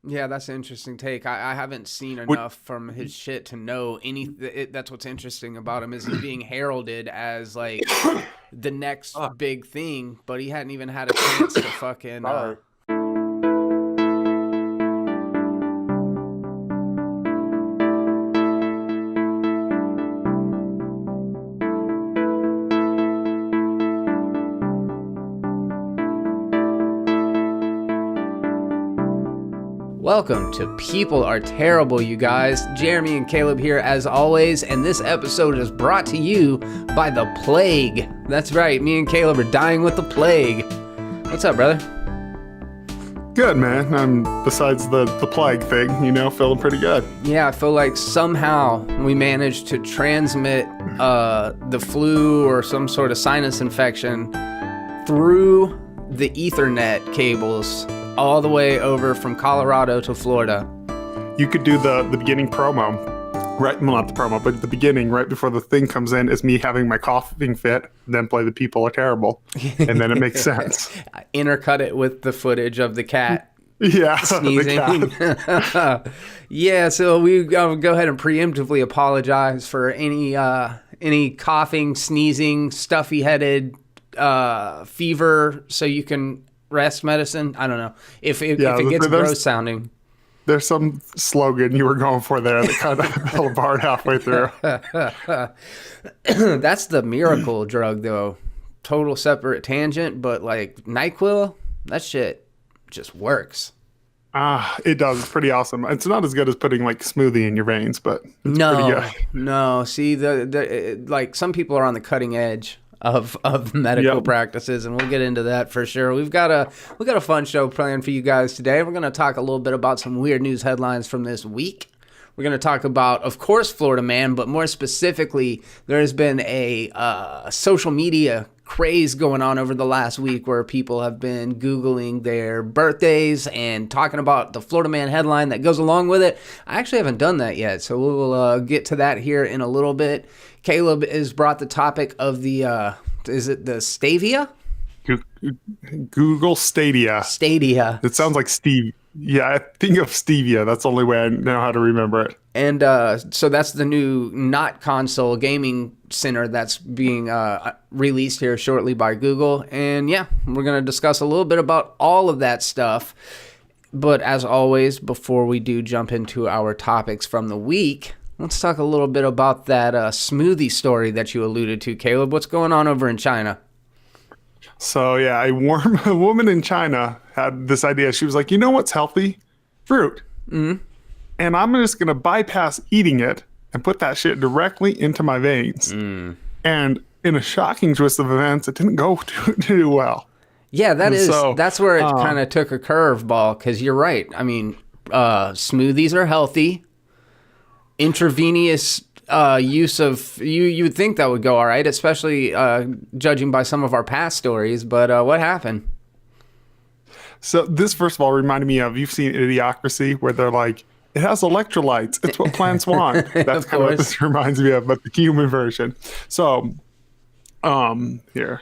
Yeah, that's an interesting take. I haven't seen enough from his shit to know that's what's interesting about him is he's being heralded as like the next big thing, but he hadn't even had a chance to fucking. Sorry. Welcome to People Are Terrible, you guys. Jeremy and Caleb here as always, and this episode is brought to you by the plague. That's right, me and Caleb are dying with the plague. What's up, brother? Good, man. I'm besides the plague thing, feeling pretty good. Yeah, I feel like somehow we managed to transmit the flu or some sort of sinus infection through the Ethernet cables all the way over from Colorado to Florida. You could do the beginning promo, right? Well, not the promo, but the beginning, right before the thing comes in, is me having my coughing fit, then play the People Are Terrible, and then it makes sense. Intercut it with the footage of the cat. Yeah, sneezing. Yeah, so we go ahead and preemptively apologize for any coughing, sneezing, stuffy-headed fever, so you can rest medicine. I don't know if it gets gross sounding. There's some slogan you were going for there that kind of fell apart halfway through. That's the miracle drug, though. Total separate tangent, but like NyQuil, that shit just works. It does. It's pretty awesome. It's not as good as putting like Smoothie in your veins, but it's pretty good. No. See, like some people are on the cutting edge of medical practices, and we'll get into that for sure. We've got a fun show planned for you guys today. We're going to talk a little bit about some weird news headlines from this week. We're going to talk about, of course, Florida Man, but more specifically, there has been a social media craze going on over the last week where people have been Googling their birthdays and talking about the Florida Man headline that goes along with it. I actually haven't done that yet, so we'll get to that here in a little bit. Caleb has brought the topic of the, is it the Stavia? Google Stadia. Stadia. It sounds like Steve. Yeah, I think of Stevia. That's the only way I know how to remember it. And so that's the new not console gaming center that's being released here shortly by Google. And yeah, we're going to discuss a little bit about all of that stuff. But as always, before we do jump into our topics from the week, let's talk a little bit about that smoothie story that you alluded to, Caleb. What's going on over in China? So yeah, a woman in China had this idea. She was like, you know what's healthy? Fruit. Mm-hmm. And I'm just going to bypass eating it and put that shit directly into my veins. Mm. And in a shocking twist of events, it didn't go too well. Yeah, that's where it kind of took a curveball, because you're right. I mean, smoothies are healthy. Intravenous use of you would think that would go all right, especially judging by some of our past stories. But what happened? So this, first of all, reminded me of, you've seen Idiocracy, where they're like, it has electrolytes. It's what plants want. That's kind of what this reminds me of, but the human version. So, here.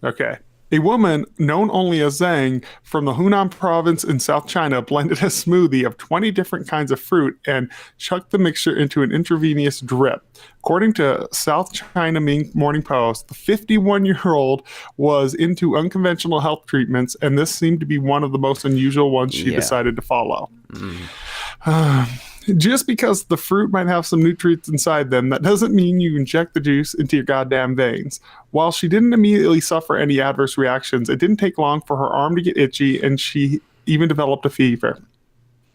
Okay. A woman known only as Zhang from the Hunan province in South China blended a smoothie of 20 different kinds of fruit and chucked the mixture into an intravenous drip. According to South China Morning Post, the 51-year-old was into unconventional health treatments, and this seemed to be one of the most unusual ones she decided to follow. Just because the fruit might have some nutrients inside them, that doesn't mean you inject the juice into your goddamn veins. While she didn't immediately suffer any adverse reactions, it didn't take long for her arm to get itchy, and she even developed a fever.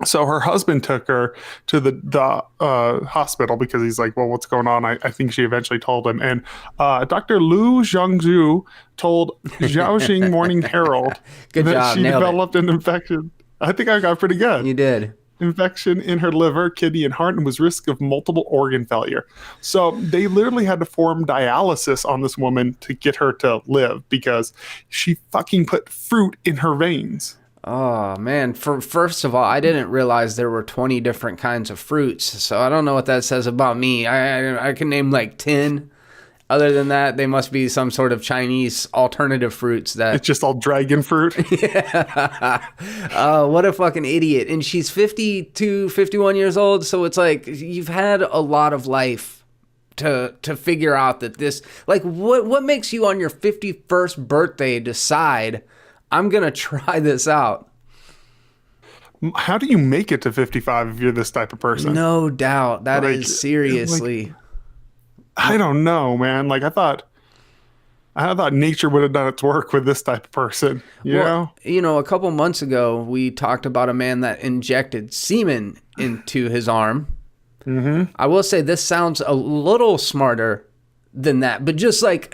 So her husband took her to the hospital because he's like, well, what's going on? I think she eventually told him. And Dr. Lu Zhangzhu told Jiaoxing Morning Herald that she developed an infection. I think I got pretty good. You did. Infection in her liver, kidney, and heart, and was risk of multiple organ failure. So they literally had to perform dialysis on this woman to get her to live because she fucking put fruit in her veins. Oh, man. First of all, I didn't realize there were 20 different kinds of fruits, so I don't know what that says about me. I can name like 10. Other than that, they must be some sort of Chinese alternative fruits that... It's just all dragon fruit. Yeah. What a fucking idiot. And she's 52, 51 years old, so it's like you've had a lot of life to figure out that this... Like, what makes you on your 51st birthday decide, I'm going to try this out? How do you make it to 55 if you're this type of person? No doubt. That is seriously... Like, I don't know, man. Like, I thought nature would have done its work with this type of person. You know? You know, a couple months ago, we talked about a man that injected semen into his arm. Mm-hmm. I will say this sounds a little smarter than that, but just like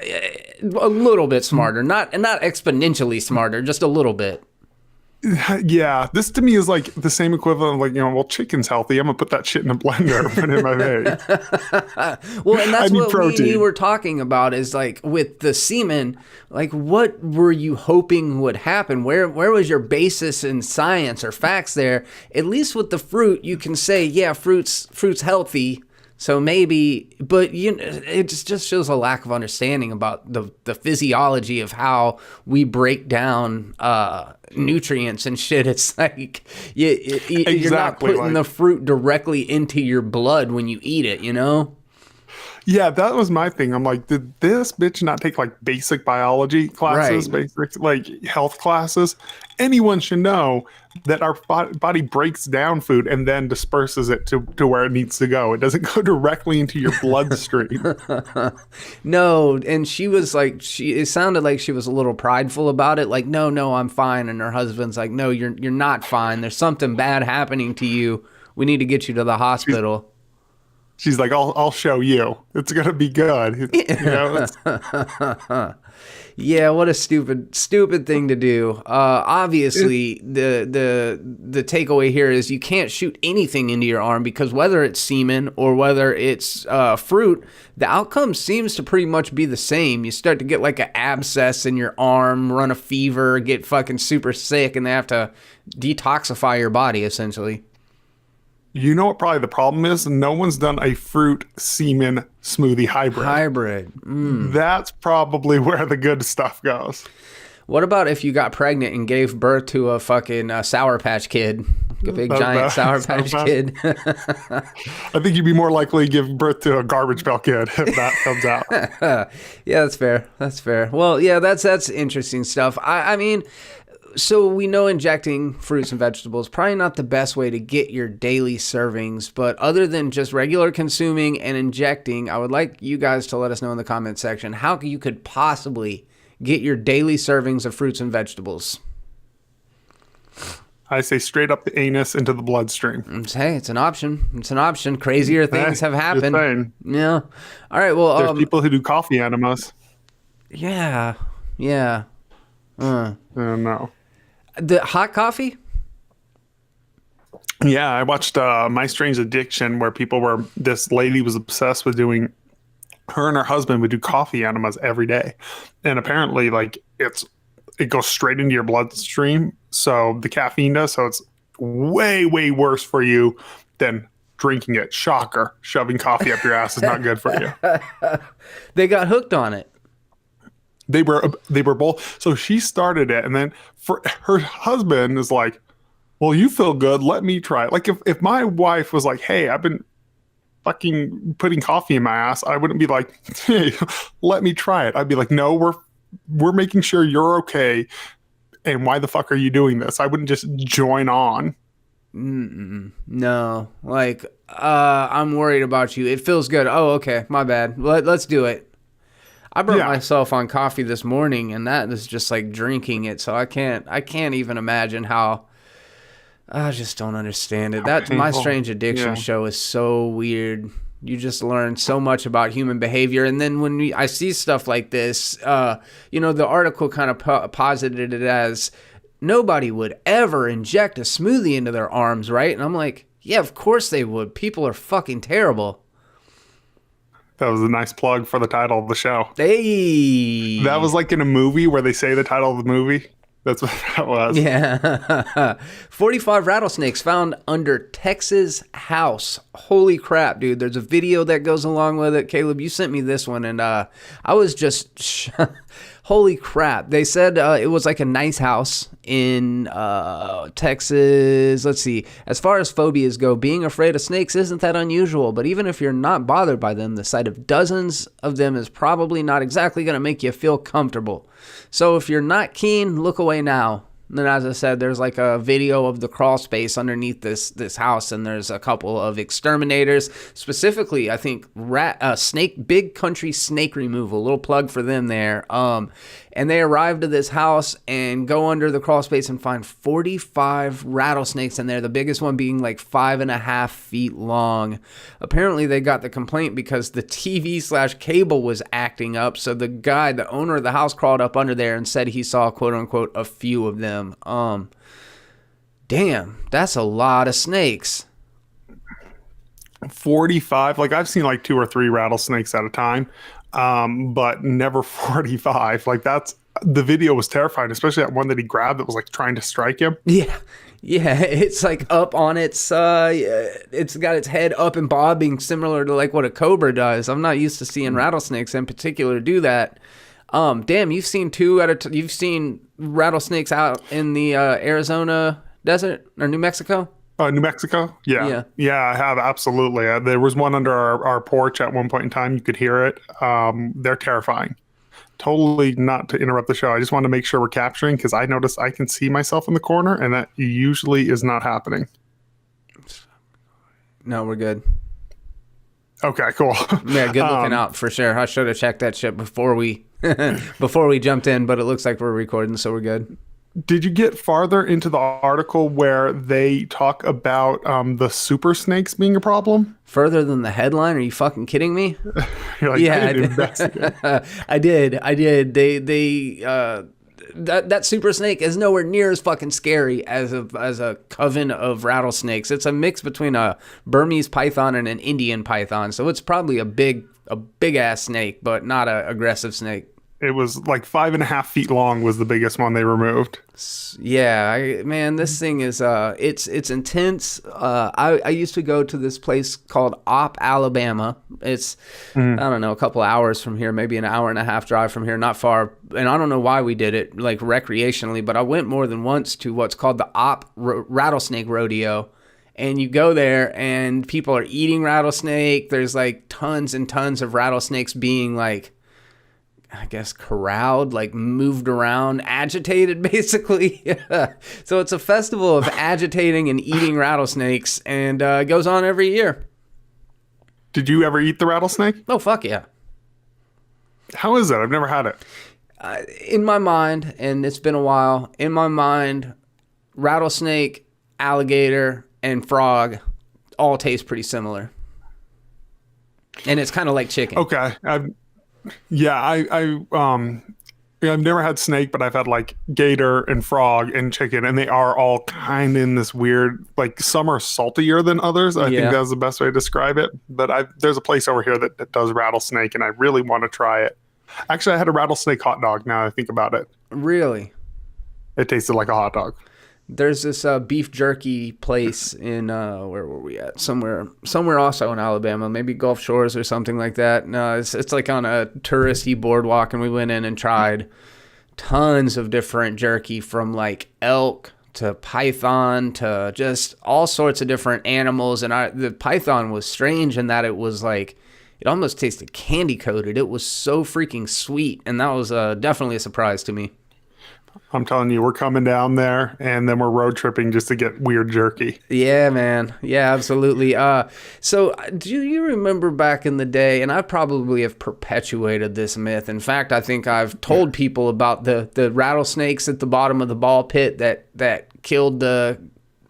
a little bit smarter. Not exponentially smarter, just a little bit. Yeah, this to me is like the same equivalent of like, you know, well, chicken's healthy. I'm going to put that shit in a blender, put it in my vein. Well, and that's what we were talking about is like with the semen, like what were you hoping would happen? Where was your basis in science or facts there? At least with the fruit, you can say, yeah, fruit's healthy. So maybe, but it just shows a lack of understanding about the physiology of how we break down nutrients and shit. It's like you're not putting the fruit directly into your blood when you eat it, you know? Yeah, that was my thing. I'm like, did this bitch not take like basic biology classes, basic like health classes? Anyone should know that our body breaks down food and then disperses it to where it needs to go. It doesn't go directly into your bloodstream. No, and she was like, it sounded like she was a little prideful about it. Like, no, I'm fine. And her husband's like, no, you're not fine. There's something bad happening to you. We need to get you to the hospital. She's like, I'll show you. It's gonna be good. You know, yeah, what a stupid thing to do. Obviously, the takeaway here is you can't shoot anything into your arm because whether it's semen or whether it's fruit, the outcome seems to pretty much be the same. You start to get like an abscess in your arm, run a fever, get fucking super sick, and they have to detoxify your body essentially. You know what probably the problem is? No one's done a fruit semen smoothie hybrid. That's probably where the good stuff goes. What about if you got pregnant and gave birth to a fucking Sour Patch Kid? A big giant Sour Patch Kid. I think you'd be more likely to give birth to a Garbage Pail Kid if that comes out. Yeah, that's fair. Well, yeah, that's interesting stuff. I mean... So we know injecting fruits and vegetables probably not the best way to get your daily servings, but other than just regular consuming and injecting, I would like you guys to let us know in the comment section how you could possibly get your daily servings of fruits and vegetables. I say straight up the anus into the bloodstream. Hey, it's an option. Crazier things have happened. Yeah. All right. Well, there's people who do coffee enemas. Yeah. No. The hot coffee? Yeah, I watched My Strange Addiction where this lady was obsessed with doing, her and her husband would do coffee enemas every day. And apparently like it goes straight into your bloodstream. So the caffeine does. So it's way, way worse for you than drinking it. Shocker. Shoving coffee up your ass is not good for you. They got hooked on it. They were both. So she started it, and then for her husband is like, "Well, you feel good. Let me try it." Like if my wife was like, "Hey, I've been fucking putting coffee in my ass," I wouldn't be like, "Hey, let me try it." I'd be like, "No, we're making sure you're okay. And why the fuck are you doing this?" I wouldn't just join on. No, like I'm worried about you. It feels good. Oh, okay, my bad. Let's do it. I burnt myself on coffee this morning, and that is just like drinking it. So I can't even imagine how. I just don't understand it. That My Strange Addiction show is so weird. You just learn so much about human behavior, and then when I see stuff like this, the article kind of posited it as nobody would ever inject a smoothie into their arms, right? And I'm like, yeah, of course they would. People are fucking terrible. That was a nice plug for the title of the show. Hey! That was like in a movie where they say the title of the movie. That's what that was. Yeah. 45 rattlesnakes found under Texas house. Holy crap, dude. There's a video that goes along with it. Caleb, you sent me this one, and I was just... Holy crap. They said it was like a nice house in Texas. Let's see. As far as phobias go, being afraid of snakes isn't that unusual, but even if you're not bothered by them, the sight of dozens of them is probably not exactly going to make you feel comfortable. So if you're not keen, look away now. And then, as I said, there's like a video of the crawl space underneath this house, and there's a couple of exterminators. Specifically, I think big country snake removal. A little plug for them there. And they arrive to this house and go under the crawl space and find 45 rattlesnakes in there. The biggest one being like 5.5 feet long. Apparently, they got the complaint because the TV/cable was acting up. So the owner of the house, crawled up under there and said he saw, quote unquote, a few of them. Damn, that's a lot of snakes. 45. Like I've seen like 2 or 3 rattlesnakes at a time, but never 45. Like the video was terrifying, especially that one that he grabbed that was like trying to strike him. Yeah, it's like up on it's got its head up and bobbing, similar to like what a cobra does. I'm not used to seeing rattlesnakes in particular do that. Damn, you've seen you've seen rattlesnakes out in the Arizona desert or New Mexico? New Mexico? Yeah, I have, absolutely. There was one under our porch at one point in time. You could hear it. They're terrifying. Totally not to interrupt the show. I just want to make sure we're capturing, because I notice I can see myself in the corner, and that usually is not happening. No, we're good. Okay, cool. Yeah, good looking out for sure. I should have checked that shit before we jumped in, but it looks like we're recording, so we're good. Did you get farther into the article where they talk about the super snakes being a problem? Further than the headline? Are you fucking kidding me? You're like, yeah, I didn't investigate. I did. That super snake is nowhere near as fucking scary as a coven of rattlesnakes. It's a mix between a Burmese python and an Indian python, so it's probably a big ass snake, but not an aggressive snake. It was like 5.5 feet long was the biggest one they removed. Yeah, man, this thing is it's intense. I used to go to this place called Opp, Alabama. It's I don't know, a couple hours from here, maybe an hour and a half drive from here, not far. And I don't know why we did it like recreationally, but I went more than once to what's called the Opp Rattlesnake Rodeo. And you go there and people are eating rattlesnake. There's like tons and tons of rattlesnakes being like, I guess, corralled, like moved around, agitated, basically. So it's a festival of agitating and eating rattlesnakes, and it goes on every year. Did you ever eat the rattlesnake? Oh, fuck yeah. How is it? I've never had it. In my mind, and it's been a while, in my mind, rattlesnake, alligator, and frog all taste pretty similar. And it's kind of like chicken. Okay. I've never had snake, but I've had like gator and frog and chicken, and they are all kind of in this weird, like some are saltier than others. I think that's the best way to describe it. But there's a place over here that does rattlesnake, and I really want to try it. Actually, I had a rattlesnake hot dog, now I think about it. Really? It tasted like a hot dog. There's this beef jerky place in where were we at? Somewhere also in Alabama, maybe Gulf Shores or something like that. No, it's like on a touristy boardwalk, and we went in and tried tons of different jerky, from like elk to python to just all sorts of different animals. And the python was strange in that it was like, it almost tasted candy coated. It was so freaking sweet, and that was definitely a surprise to me. I'm telling you, we're coming down there, and then we're road tripping just to get weird jerky. Yeah, man. Yeah, absolutely. So do you remember back in the day, and I probably have perpetuated this myth. In fact, I think I've told people about the rattlesnakes at the bottom of the ball pit that killed the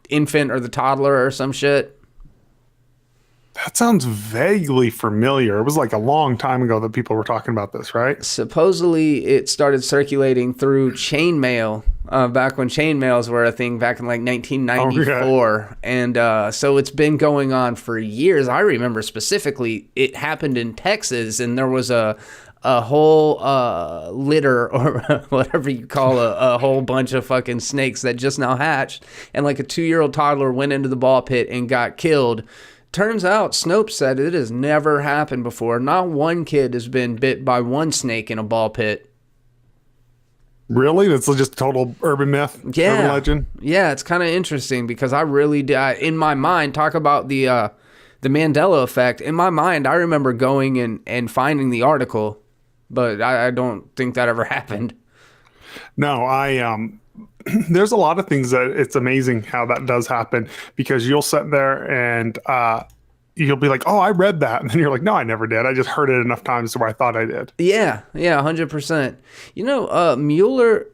infant or the toddler or some shit. That sounds vaguely familiar. It was like a long time ago that people were talking about this, right? Supposedly, it started circulating through chainmail back when chainmails were a thing back in like 1994. Okay. And so it's been going on for years. I remember specifically it happened in Texas, and there was a a whole litter or whatever you call a whole bunch of fucking snakes that just now hatched, and like a 2-year-old toddler went into the ball pit and got killed. Turns out Snopes said it has never happened before. Not one kid has been bit by one snake in a ball pit. Really? That's just total urban myth? Yeah. Urban legend? Yeah, it's kind of interesting because I really did. In my mind, talk about the Mandela effect. In my mind, I remember going and finding the article, but I don't think that ever happened. No, there's a lot of things that it's amazing how that does happen, because you'll sit there and you'll be like, oh, I read that. And then you're like, no, I never did. I just heard it enough times to where I thought I did. Yeah, 100%. You know, Mueller,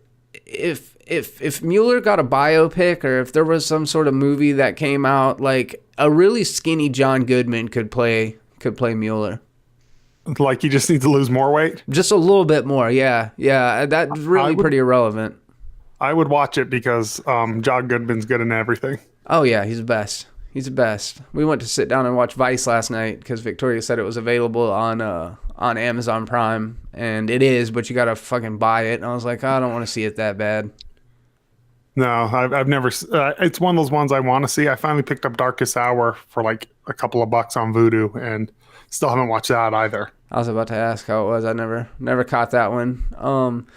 if Mueller got a biopic, or if there was some sort of movie that came out, like a really skinny John Goodman could play Mueller. Like he just needs to lose more weight? Just a little bit more, yeah. Yeah, that's really pretty irrelevant. I would watch it because John Goodman's good in everything. Oh, yeah, he's the best. He's the best. We went to sit down and watch Vice last night because Victoria said it was available on Amazon Prime, and it is, but you got to fucking buy it. And I was like, I don't want to see it that bad. No, I've never. It's one of those ones I want to see. I finally picked up Darkest Hour for like a couple of bucks on Vudu, and still haven't watched that either. I was about to ask how it was. I never caught that one.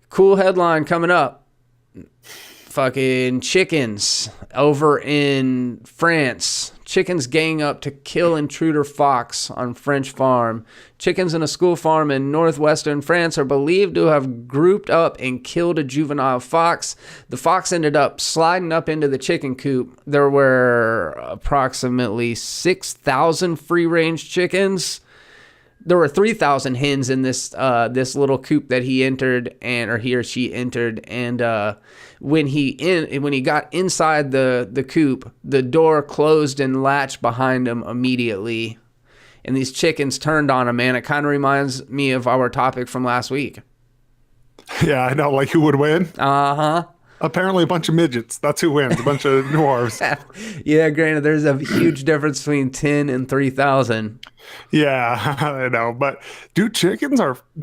Cool headline coming up. Fucking chickens over in France. Chickens gang up to kill intruder fox on French farm. Chickens in a school farm in northwestern France are believed to have grouped up and killed a juvenile fox. The fox ended up sliding up into the chicken coop. There were approximately 6,000 free-range chickens. There were 3,000 hens in this little coop that he entered, or he or she entered, and when he got inside the coop, the door closed and latched behind him immediately, and these chickens turned on him. Man, it kind of reminds me of our topic from last week. Yeah, I know. Like, who would win? Apparently a bunch of midgets. That's who wins. A bunch of dwarves. Yeah, granted, there's a huge difference between 10 and 3,000. Yeah, I know. But dude,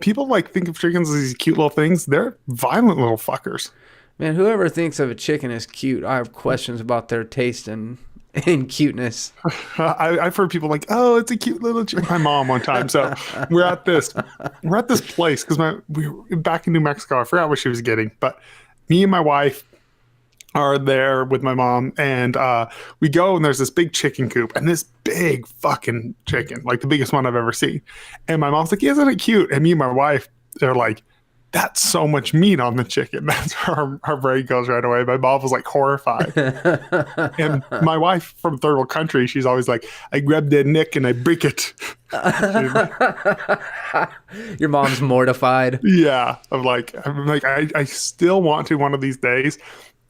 people like think of chickens as these cute little things. They're violent little fuckers. Man, whoever thinks of a chicken as cute, I have questions about their taste and cuteness. I've heard people like, oh, it's a cute little chicken. My mom one time. So we're at this place because we were back in New Mexico. I forgot what she was getting, but me and my wife are there with my mom, and we go, and there's this big chicken coop, and this big fucking chicken, like the biggest one I've ever seen. And my mom's like, isn't it cute? And me and my wife, they're like, that's so much meat on the chicken. That's where our brain goes right away. My mom was like horrified. And my wife from third world country, she's always like, I grab their neck and I break it. Your mom's mortified. Yeah. I'm like, I still want to one of these days.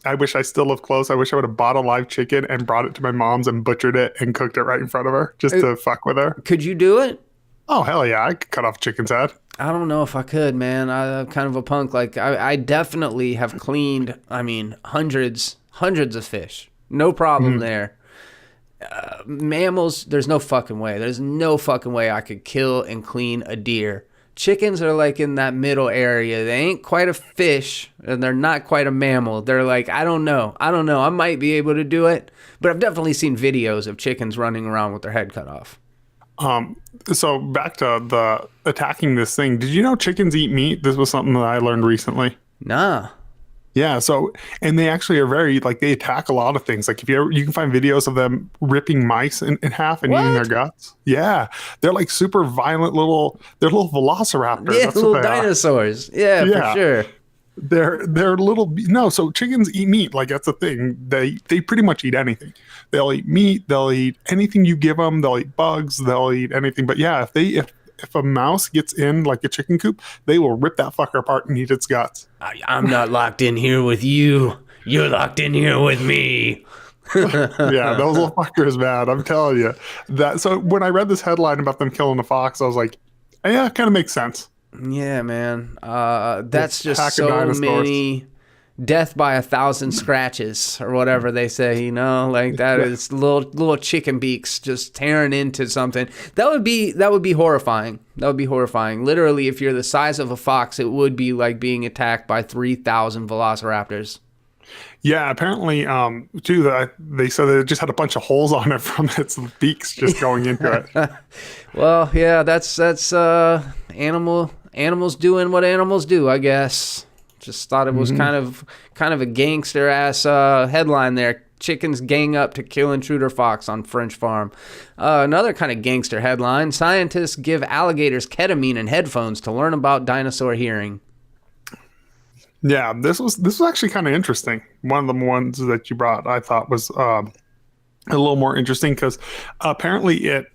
I wish I still lived close. I wish I would have bought a live chicken and brought it to my mom's and butchered it and cooked it right in front of her just to fuck with her. Could you do it? Oh, hell yeah. I could cut off a chicken's head. I don't know if I could, man. I'm kind of a punk. Like, I definitely have cleaned, hundreds of fish. No problem there. Mammals, there's no fucking way. There's no fucking way I could kill and clean a deer. Chickens are like in that middle area. They ain't quite a fish, and they're not quite a mammal. They're like, I don't know. I might be able to do it, but I've definitely seen videos of chickens running around with their head cut off. So back to the attacking this thing. Did you know chickens eat meat? This was something that I learned recently. Nah. Yeah. So, and they actually are very, like, they attack a lot of things. Like if you can find videos of them ripping mice in half and eating their guts. Yeah. They're like super violent they're little velociraptors. Yeah, that's little dinosaurs. Yeah, for sure. They're so chickens eat meat. Like that's the thing. They pretty much eat anything. They'll eat meat. They'll eat anything you give them. They'll eat bugs. They'll eat anything. But yeah, if a mouse gets in like a chicken coop, they will rip that fucker apart and eat its guts. I'm not locked in here with you. You're locked in here with me. Yeah, those little fuckers, man. I'm telling you. So when I read this headline about them killing a fox, I was like, yeah, it kind of makes sense. Yeah, man. That's just so many death by 1,000 scratches or whatever they say, like that is little chicken beaks just tearing into something. That would be horrifying. That would be horrifying. Literally, if you're the size of a fox, it would be like being attacked by 3,000 velociraptors. Yeah, apparently, too, they said that it just had a bunch of holes on it from its beaks just going into it. Well, yeah, that's animals doing what animals do, I guess. Just thought it was kind of a gangster ass headline there. Chickens gang up to kill intruder fox on French farm. Another kind of gangster headline: scientists give alligators ketamine and headphones to learn about dinosaur hearing. Yeah, this was actually kind of interesting. One of the ones that you brought, I thought, was a little more interesting because apparently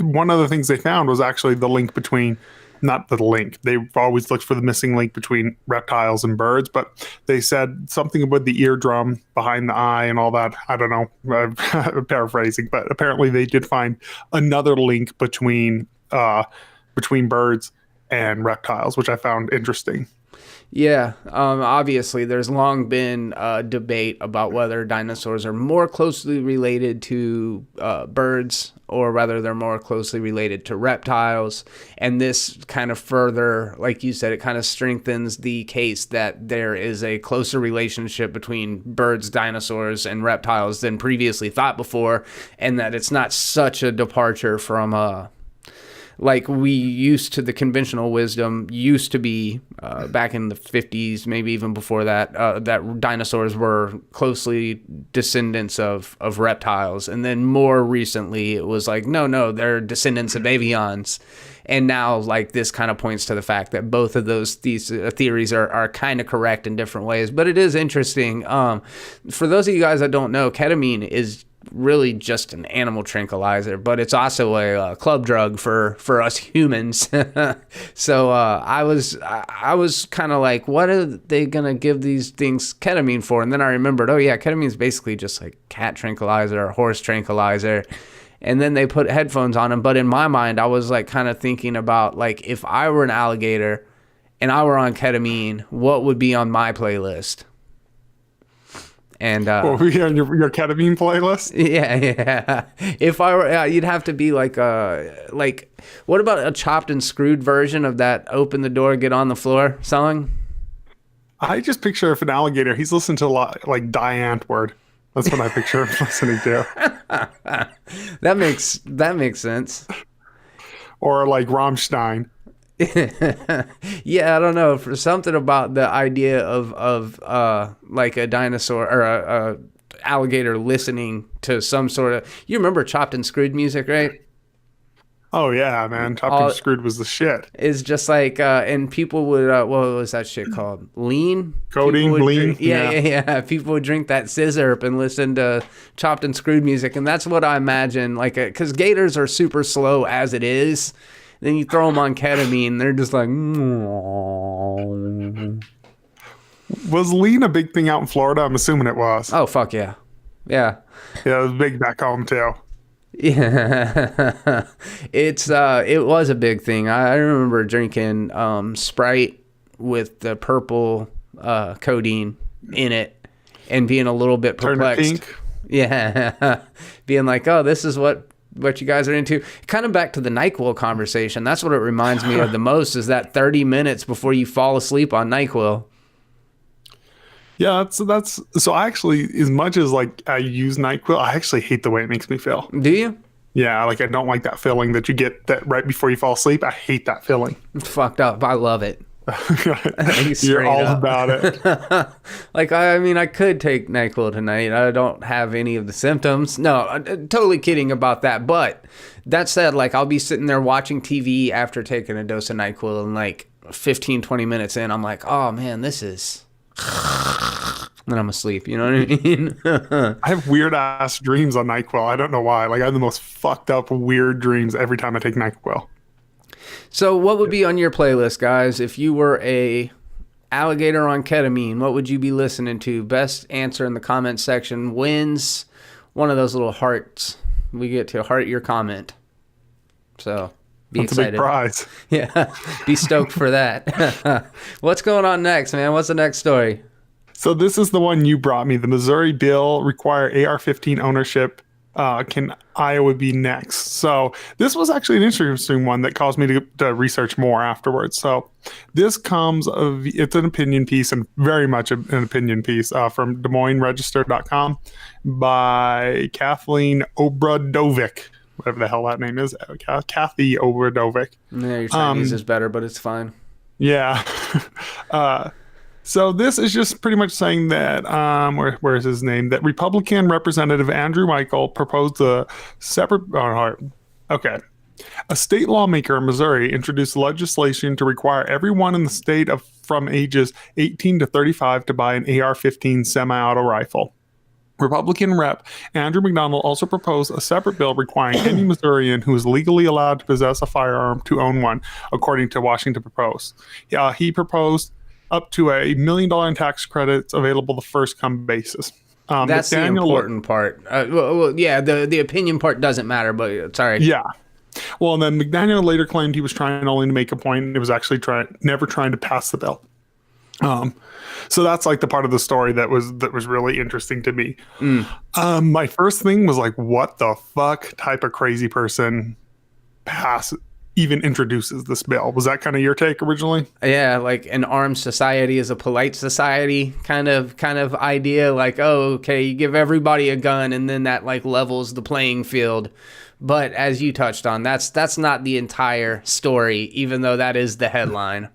one of the things they found was actually the link between, not the link, they've always looked for the missing link between reptiles and birds, but they said something about the eardrum behind the eye and all that. I don't know, I'm paraphrasing, but apparently they did find another link between birds and reptiles, which I found interesting. Yeah, obviously there's long been a debate about whether dinosaurs are more closely related to birds, or rather they're more closely related to reptiles. And this kind of further, like you said, it kind of strengthens the case that there is a closer relationship between birds, dinosaurs, and reptiles than previously thought before, and that it's not such a departure from like we used to. The conventional wisdom used to be back in the 50s, maybe even before that, that dinosaurs were closely descendants of reptiles. And then more recently, it was like, no, they're descendants of avians. And now, like, this kind of points to the fact that both of these theories are kind of correct in different ways. But it is interesting. For those of you guys that don't know, ketamine is really just an animal tranquilizer, but it's also a club drug for us humans. So I was kind of like, what are they gonna give these things ketamine for? And then I remembered, oh yeah, ketamine is basically just like cat tranquilizer or horse tranquilizer. And then they put headphones on them. But in my mind, I was like kind of thinking about, like, if I were an alligator and I were on ketamine, what would be on my playlist? And what would be on your ketamine playlist? Yeah. If I were, you'd have to be like what about a chopped and screwed version of that "Open the Door, Get on the Floor" song? I just picture if an alligator, he's listening to a lot like Die Antwoord. That's what I picture him listening to. That makes sense. Or like Rammstein. Yeah, I don't know. For something about the idea of like a dinosaur or a alligator listening to some sort of. You remember chopped and screwed music, right? Oh yeah, man. Chopped and screwed was the shit. It's just like, and people would, what was that shit called? Lean? Codeine, lean? Yeah. People would drink that scissor and listen to chopped and screwed music. And that's what I imagine, like, because gators are super slow as it is. Then you throw them on ketamine, they're just like, Was lean a big thing out in Florida? I'm assuming it was. Oh, fuck yeah. Yeah. Yeah, it was big back home too. Yeah. It was a big thing. I remember drinking Sprite with the purple codeine in it and being a little bit perplexed. Turn it pink. Yeah. Being like, oh, this is what you guys are into. Kind of back to the NyQuil conversation. That's what it reminds me of the most, is that 30 minutes before you fall asleep on NyQuil. Yeah, that's so I actually, as much as like I use NyQuil, I actually hate the way it makes me feel. Do you? Yeah, like I don't like that feeling that you get that right before you fall asleep. I hate that feeling. It's fucked up. I love it. You're all about it. Like, I mean, I could take NyQuil tonight. I don't have any of the symptoms. No, I'm totally kidding about that. But that said, like, I'll be sitting there watching TV after taking a dose of NyQuil, and like 15, 20 minutes in, I'm like, oh man, this is... Then I'm asleep, you know what I mean? I have weird ass dreams on NyQuil. I don't know why. Like, I have the most fucked up weird dreams every time I take NyQuil. So what would be on your playlist, guys? If you were a alligator on ketamine, what would you be listening to? Best answer in the comment section wins one of those little hearts. We get to heart your comment. So be That's excited. A big prize. Yeah, be stoked for that. What's going on next, man? What's the next story? So this is the one you brought me. The Missouri bill require AR-15 ownership. Can Iowa be next? So this was actually an interesting one that caused me to research more afterwards. So this it's an opinion piece, and very much an opinion piece from DesMoinesRegister.com by Kathleen Obradovic, whatever the hell that name is. Kathy Obradovic. Yeah, your Chinese is better, but it's fine. Yeah. So this is just pretty much saying that, where's his name? That Republican Representative Andrew Michael proposed a separate, okay. A state lawmaker in Missouri introduced legislation to require everyone in the state from ages 18 to 35 to buy an AR-15 semi-auto rifle. Republican Rep. Andrew McDonald also proposed a separate bill requiring any Missourian who is legally allowed to possess a firearm to own one, according to Washington Post. He proposed up to $1 million in tax credits available the first come basis. That's the important part. Yeah, the opinion part doesn't matter, but sorry. Yeah. Well, and then McDaniel later claimed he was trying only to make a point. It was actually never trying to pass the bill. So that's like the part of the story that was really interesting to me. My first thing was like, what the fuck type of crazy person even introduces this bill? Was that kind of your take originally? Yeah, like an armed society is a polite society kind of idea. Like, oh, okay, you give everybody a gun and then that like levels the playing field. But as you touched on, that's not the entire story, even though that is the headline.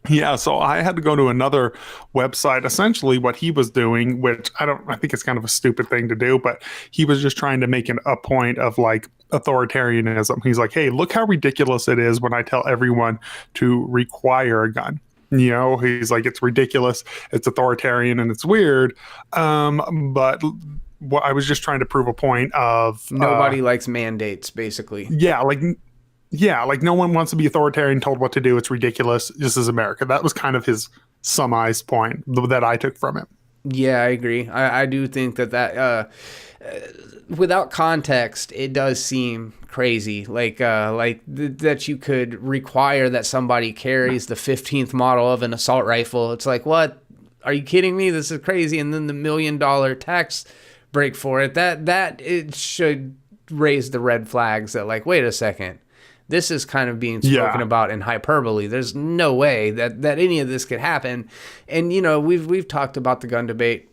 Yeah, so I had to go to another website. Essentially what he was doing, which I think it's kind of a stupid thing to do, but he was just trying to make a point of like authoritarianism. He's like, hey, look how ridiculous it is when I tell everyone to require a gun. You know, he's like, it's ridiculous, it's authoritarian, and it's weird. But I was just trying to prove a point of nobody likes mandates, basically. Yeah, like no one wants to be authoritarian, told what to do. It's ridiculous. This is America. That was kind of his summarized point that I took from it. Yeah, I agree. I do think that without context, it does seem crazy. That you could require that somebody carries the 15th model of an assault rifle. It's like, what? Are you kidding me? This is crazy. And then the $1 million tax break for it. That it should raise the red flags that like, wait a second. This is kind of being spoken about in hyperbole. There's no way that any of this could happen. And, you know, we've talked about the gun debate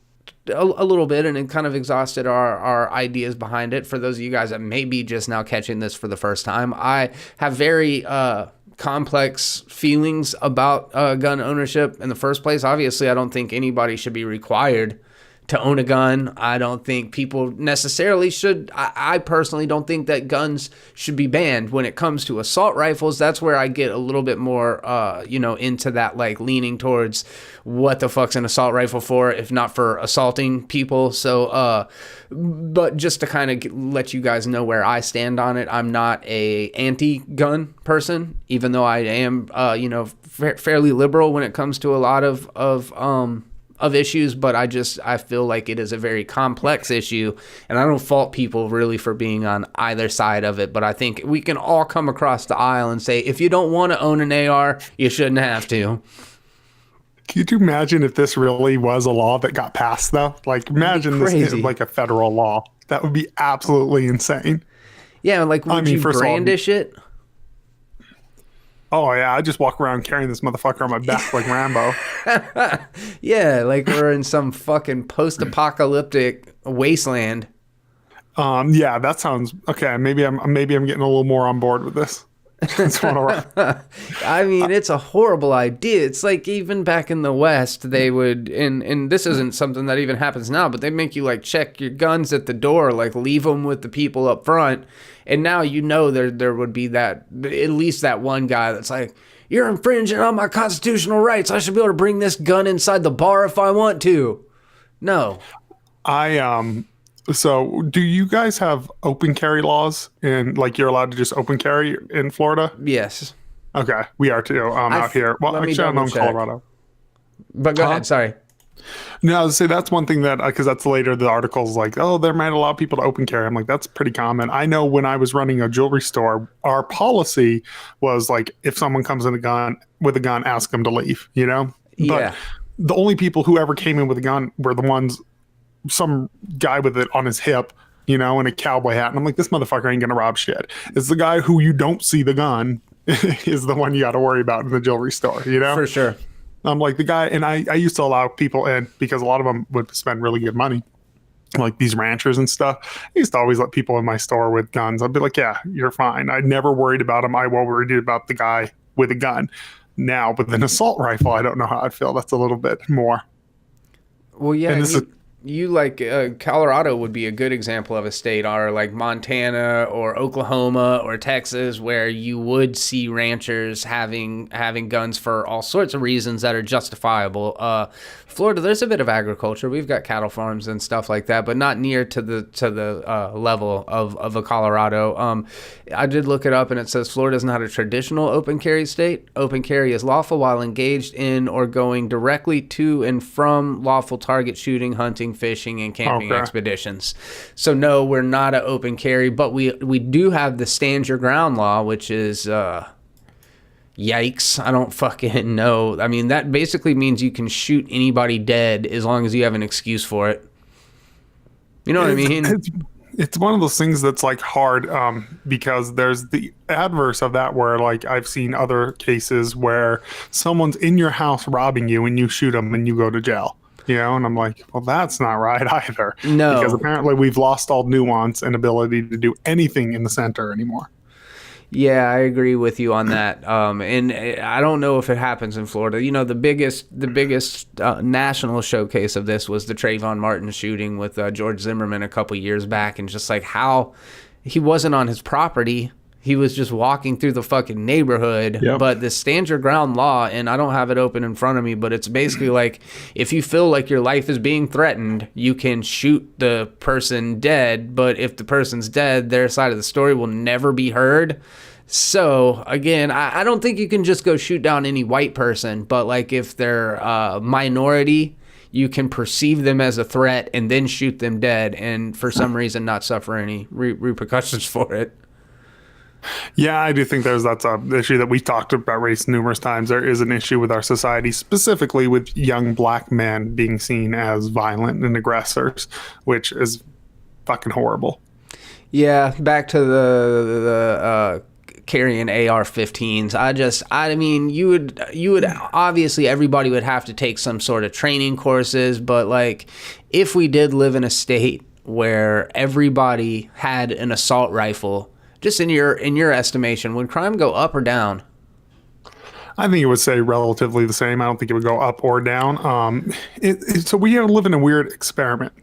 a little bit and it kind of exhausted our ideas behind it. For those of you guys that may be just now catching this for the first time, I have very complex feelings about gun ownership in the first place. Obviously, I don't think anybody should be required to own a gun. I don't think people necessarily should. I personally don't think that guns should be banned. When it comes to assault rifles, that's where I get a little bit more, into that, like leaning towards what the fuck's an assault rifle for, if not for assaulting people. So, but just to kind of let you guys know where I stand on it, I'm not a anti-gun person, even though I am, fairly liberal when it comes to a lot of issues, but I feel like it is a very complex issue, and I don't fault people really for being on either side of it, but I think we can all come across the aisle and say, if you don't want to own an AR, you shouldn't have to. Could you imagine if this really was a law that got passed, though? Like, imagine this is like a federal law. That would be absolutely insane. Yeah, like, would you brandish it? Oh, yeah, I just walk around carrying this motherfucker on my back like Rambo. Yeah, like we're in some fucking post-apocalyptic wasteland. Yeah, that sounds... Okay, maybe I'm getting a little more on board with this. I mean, it's a horrible idea. It's like even back in the West, they would, and this isn't something that even happens now, but they make you like check your guns at the door, like leave them with the people up front. And now there would be that, at least that one guy that's like, you're infringing on my constitutional rights. I should be able to bring this gun inside the bar if I want to. No. So do you guys have open carry laws, and like you're allowed to just open carry in Florida? Yes. Okay, we are too. Out here. Well, actually, I'm in Colorado. But go ahead. Sorry. No, say that's one thing that, because that's later the article's like, oh, there might allow people to open carry. I'm like, that's pretty common. I know when I was running a jewelry store, our policy was like, if someone comes with a gun, ask them to leave, you know? Yeah. the only people who ever came in with a gun were the ones, some guy with it on his hip, you know, and a cowboy hat. And I'm like, this motherfucker ain't gonna rob shit. It's the guy who you don't see the gun is the one you got to worry about in the jewelry store, you know? For sure. I'm like the guy, and I used to allow people in because a lot of them would spend really good money, like these ranchers and stuff. I used to always let people in my store with guns. I'd be like, yeah, you're fine. I never worried about them. I worried about the guy with a gun. Now, with an assault rifle, I don't know how I'd feel. That's a little bit more. Well, yeah, you like Colorado would be a good example of a state, or like Montana or Oklahoma or Texas, where you would see ranchers having guns for all sorts of reasons that are justifiable. Florida, there's a bit of agriculture. We've got cattle farms and stuff like that, but not near to the level of a Colorado. I did look it up, and it says Florida is not a traditional open carry state. Open carry is lawful while engaged in or going directly to and from lawful target shooting, hunting, fishing, and camping expeditions. So no, we're not an open carry, but we do have the stand your ground law, which is yikes. I don't fucking know. I mean, that basically means you can shoot anybody dead as long as you have an excuse for it. You know what I mean? It's one of those things that's like hard because there's the adverse of that where like I've seen other cases where someone's in your house robbing you and you shoot them and you go to jail. You know, and I'm like, well, that's not right either. No. Because apparently we've lost all nuance and ability to do anything in the center anymore. Yeah, I agree with you on that. And I don't know if it happens in Florida. You know, the biggest national showcase of this was the Trayvon Martin shooting with George Zimmerman a couple years back, and just like how he wasn't on his property. He was just walking through the fucking neighborhood. Yep. But the stand your ground law, and I don't have it open in front of me, but it's basically like if you feel like your life is being threatened, you can shoot the person dead. But if the person's dead, their side of the story will never be heard. So, again, I don't think you can just go shoot down any white person. But like if they're a minority, you can perceive them as a threat and then shoot them dead and for some reason not suffer any repercussions for it. Yeah, I do think that's an issue that we've talked about race numerous times. There is an issue with our society, specifically with young black men being seen as violent and aggressors, which is fucking horrible. Yeah, back to the carrying AR-15s. I mean, you would obviously everybody would have to take some sort of training courses, but like if we did live in a state where everybody had an assault rifle, just in your estimation, would crime go up or down? I think it would say relatively the same. I don't think it would go up or down. So we live in a weird experiment.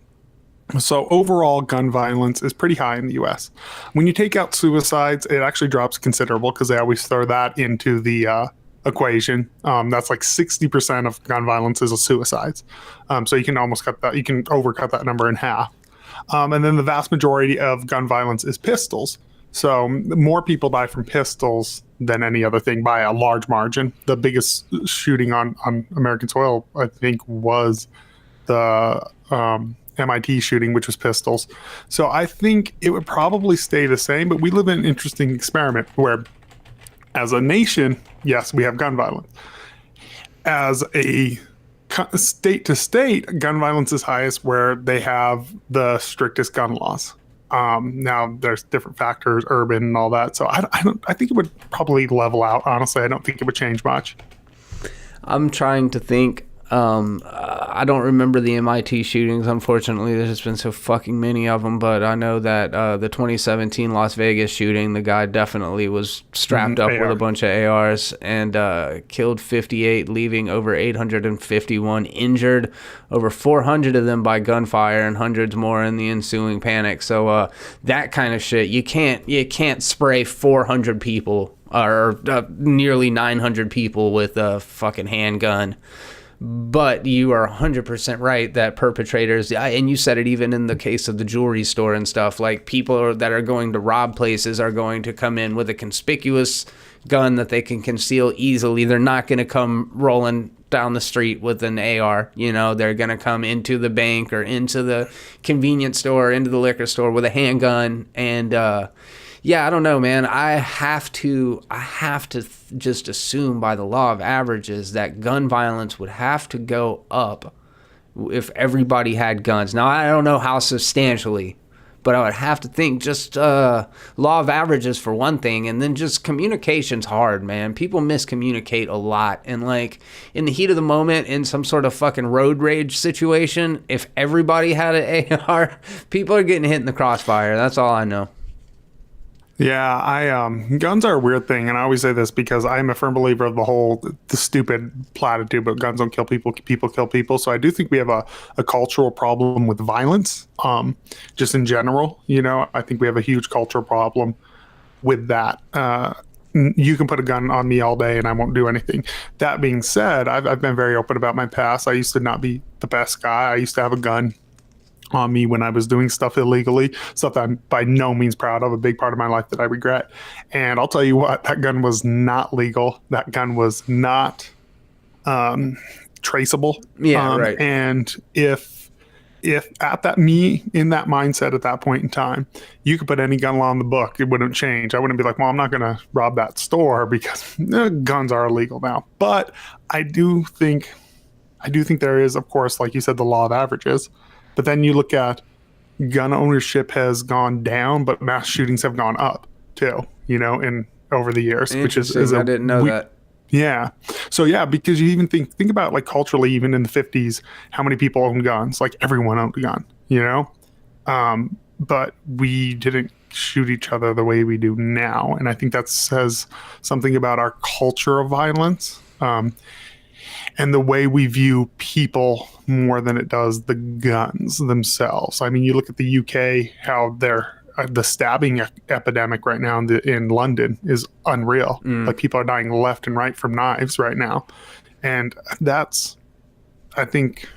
So overall gun violence is pretty high in the U.S. When you take out suicides, it actually drops considerable because they always throw that into the equation. That's like 60% of gun violence is suicides. So you can almost overcut that number in half. And then the vast majority of gun violence is pistols. So more people die from pistols than any other thing by a large margin. The biggest shooting on American soil, I think, was the MIT shooting, which was pistols. So I think it would probably stay the same, but we live in an interesting experiment where, as a nation, yes, we have gun violence. As a state to state, gun violence is highest where they have the strictest gun laws. Now there's different factors, urban and all that. So I think it would probably level out. Honestly, I don't think it would change much. I'm trying to think. I don't remember the MIT shootings. Unfortunately, there's just been so fucking many of them. But I know that the 2017 Las Vegas shooting, the guy definitely was strapped up with a bunch of ARs and killed 58, leaving over 851 injured, over 400 of them by gunfire and hundreds more in the ensuing panic. So that kind of shit, you can't spray 400 people or nearly 900 people with a fucking handgun. But you are 100% right that perpetrators, and you said it even in the case of the jewelry store and stuff, like people that are going to rob places are going to come in with a conspicuous gun that they can conceal easily. They're not going to come rolling down the street with an AR. You know, they're going to come into the bank or into the convenience store, into the liquor store with a handgun. And yeah, I don't know, man. I have to just assume by the law of averages that gun violence would have to go up if everybody had guns. Now, I don't know how substantially, but I would have to think just law of averages for one thing, and then just communication's hard, man. People miscommunicate a lot, and like in the heat of the moment, in some sort of fucking road rage situation, if everybody had an AR, people are getting hit in the crossfire. That's all I know. Yeah, guns are a weird thing, and I always say this because I'm a firm believer of the stupid platitude, but guns don't kill people, people kill people. So I do think we have a cultural problem with violence, just in general. You know, I think we have a huge cultural problem with that. You can put a gun on me all day and I won't do anything. That being said, I've been very open about my past. I used to not be the best guy. I used to have a gun on me when I was doing stuff illegally, stuff that I'm by no means proud of, a big part of my life that I regret. And I'll tell you what, that gun was not legal. That gun was not traceable. Yeah, right. And if at that in that mindset at that point in time, you could put any gun law in the book, it wouldn't change. I wouldn't be like, well, I'm not going to rob that store because guns are illegal now. But I do think there is, of course, like you said, the law of averages. But then you look at gun ownership has gone down, but mass shootings have gone up too, you know, over the years, which is I didn't know that. Yeah. So yeah, because you even think about like culturally, even in the 50s, how many people owned guns? Like everyone owned a gun, you know? But we didn't shoot each other the way we do now. And I think that says something about our culture of violence. And the way we view people more than it does the guns themselves. I mean, you look at the UK, how the stabbing epidemic right now in London is unreal. Like people are dying left and right from knives right now. And that's, I think,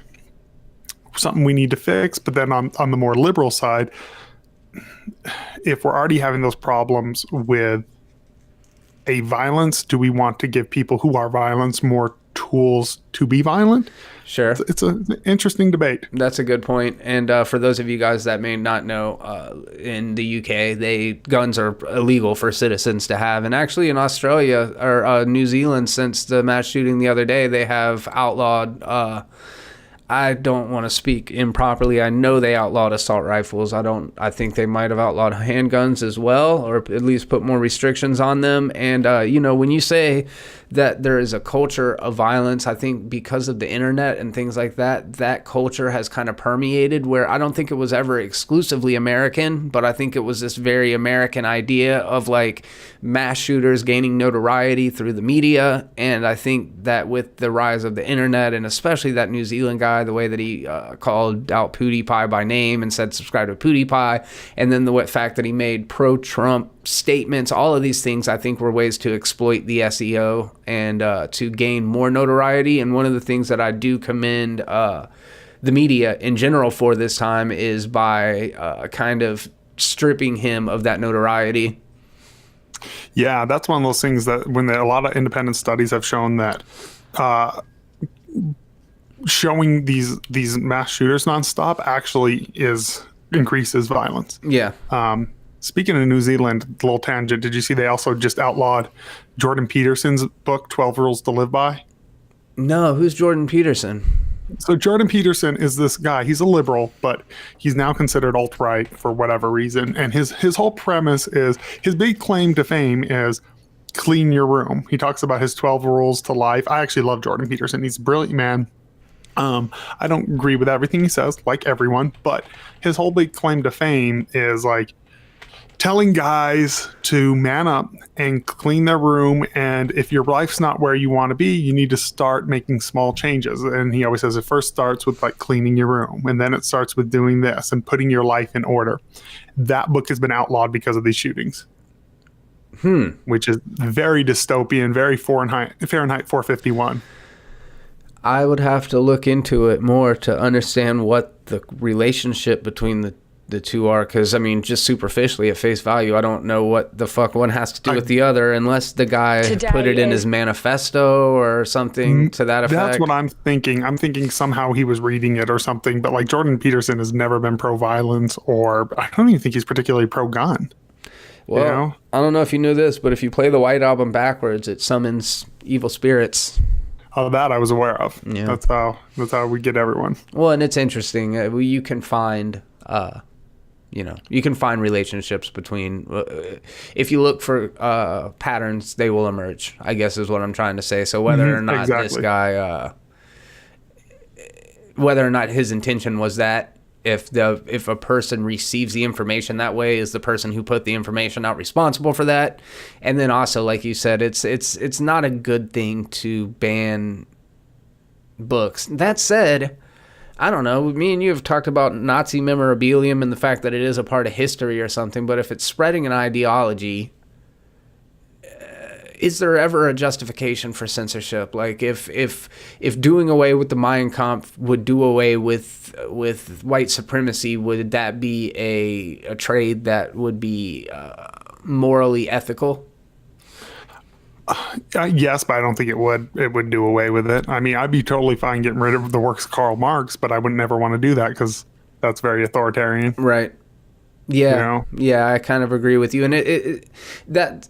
something we need to fix. But then on the more liberal side, if we're already having those problems with a violence, do we want to give people who are violent more tools to be violent? Sure. It's an interesting debate. That's a good point. And for those of you guys that may not know, in the UK, guns are illegal for citizens to have. And actually in Australia or New Zealand, since the mass shooting the other day, they have outlawed, I don't want to speak improperly. I know they outlawed assault rifles. I think they might have outlawed handguns as well, or at least put more restrictions on them. And, you know, when you say that there is a culture of violence, I think because of the internet and things like that, that culture has kind of permeated where I don't think it was ever exclusively American, but I think it was this very American idea of like mass shooters gaining notoriety through the media. And I think that with the rise of the internet, and especially that New Zealand guy, the way that he called out PewDiePie by name and said subscribe to PewDiePie, and then the fact that he made pro-Trump statements, all of these things I think were ways to exploit the SEO and to gain more notoriety. And one of the things that I do commend the media in general for this time is by kind of stripping him of that notoriety. Yeah, that's one of those things that when a lot of independent studies have shown that showing these mass shooters nonstop actually increases violence. Yeah. Speaking of New Zealand, a little tangent, did you see they also just outlawed Jordan Peterson's book, 12 Rules to Live By? No, who's Jordan Peterson? So Jordan Peterson is this guy. He's a liberal, but he's now considered alt-right for whatever reason. And his whole premise is, his big claim to fame is clean your room. He talks about his 12 rules to life. I actually love Jordan Peterson. He's a brilliant man. I don't agree with everything he says, like everyone, but his whole big claim to fame is like telling guys to man up and clean their room. And if your life's not where you want to be, you need to start making small changes. And he always says it first starts with like cleaning your room, and then it starts with doing this and putting your life in order. That book has been outlawed because of these shootings. Which is very dystopian, very Fahrenheit 451. I would have to look into it more to understand what the relationship between the the two are, because I mean, just superficially at face value, I don't know what the fuck one has to do with the other, unless the guy put it in his manifesto or something to that effect. That's what I'm thinking. I'm thinking somehow he was reading it or something. But like Jordan Peterson has never been pro-violence, or I don't even think he's particularly pro-gun. Well, you know? I don't know if you knew this, but if you play the White Album backwards, it summons evil spirits. Oh, that I was aware of. Yeah. That's how we get everyone. Well, and it's interesting. You can find, you can find relationships between. If you look for patterns, they will emerge, I guess is what I'm trying to say. So whether or not this guy, whether or not his intention was that, if a person receives the information that way, is the person who put the information out responsible for that? And then also, like you said, it's not a good thing to ban books. That said, I don't know, me and you have talked about Nazi memorabilia and the fact that it is a part of history or something, but if it's spreading an ideology, is there ever a justification for censorship? Like if doing away with the Mein Kampf would do away with white supremacy, would that be a trade that would be morally ethical? Yes, but I don't think it would. It would do away with it. I mean, I'd be totally fine getting rid of the works of Karl Marx, but I would never want to do that because that's very authoritarian. Right. Yeah. You know? Yeah, I kind of agree with you. And that,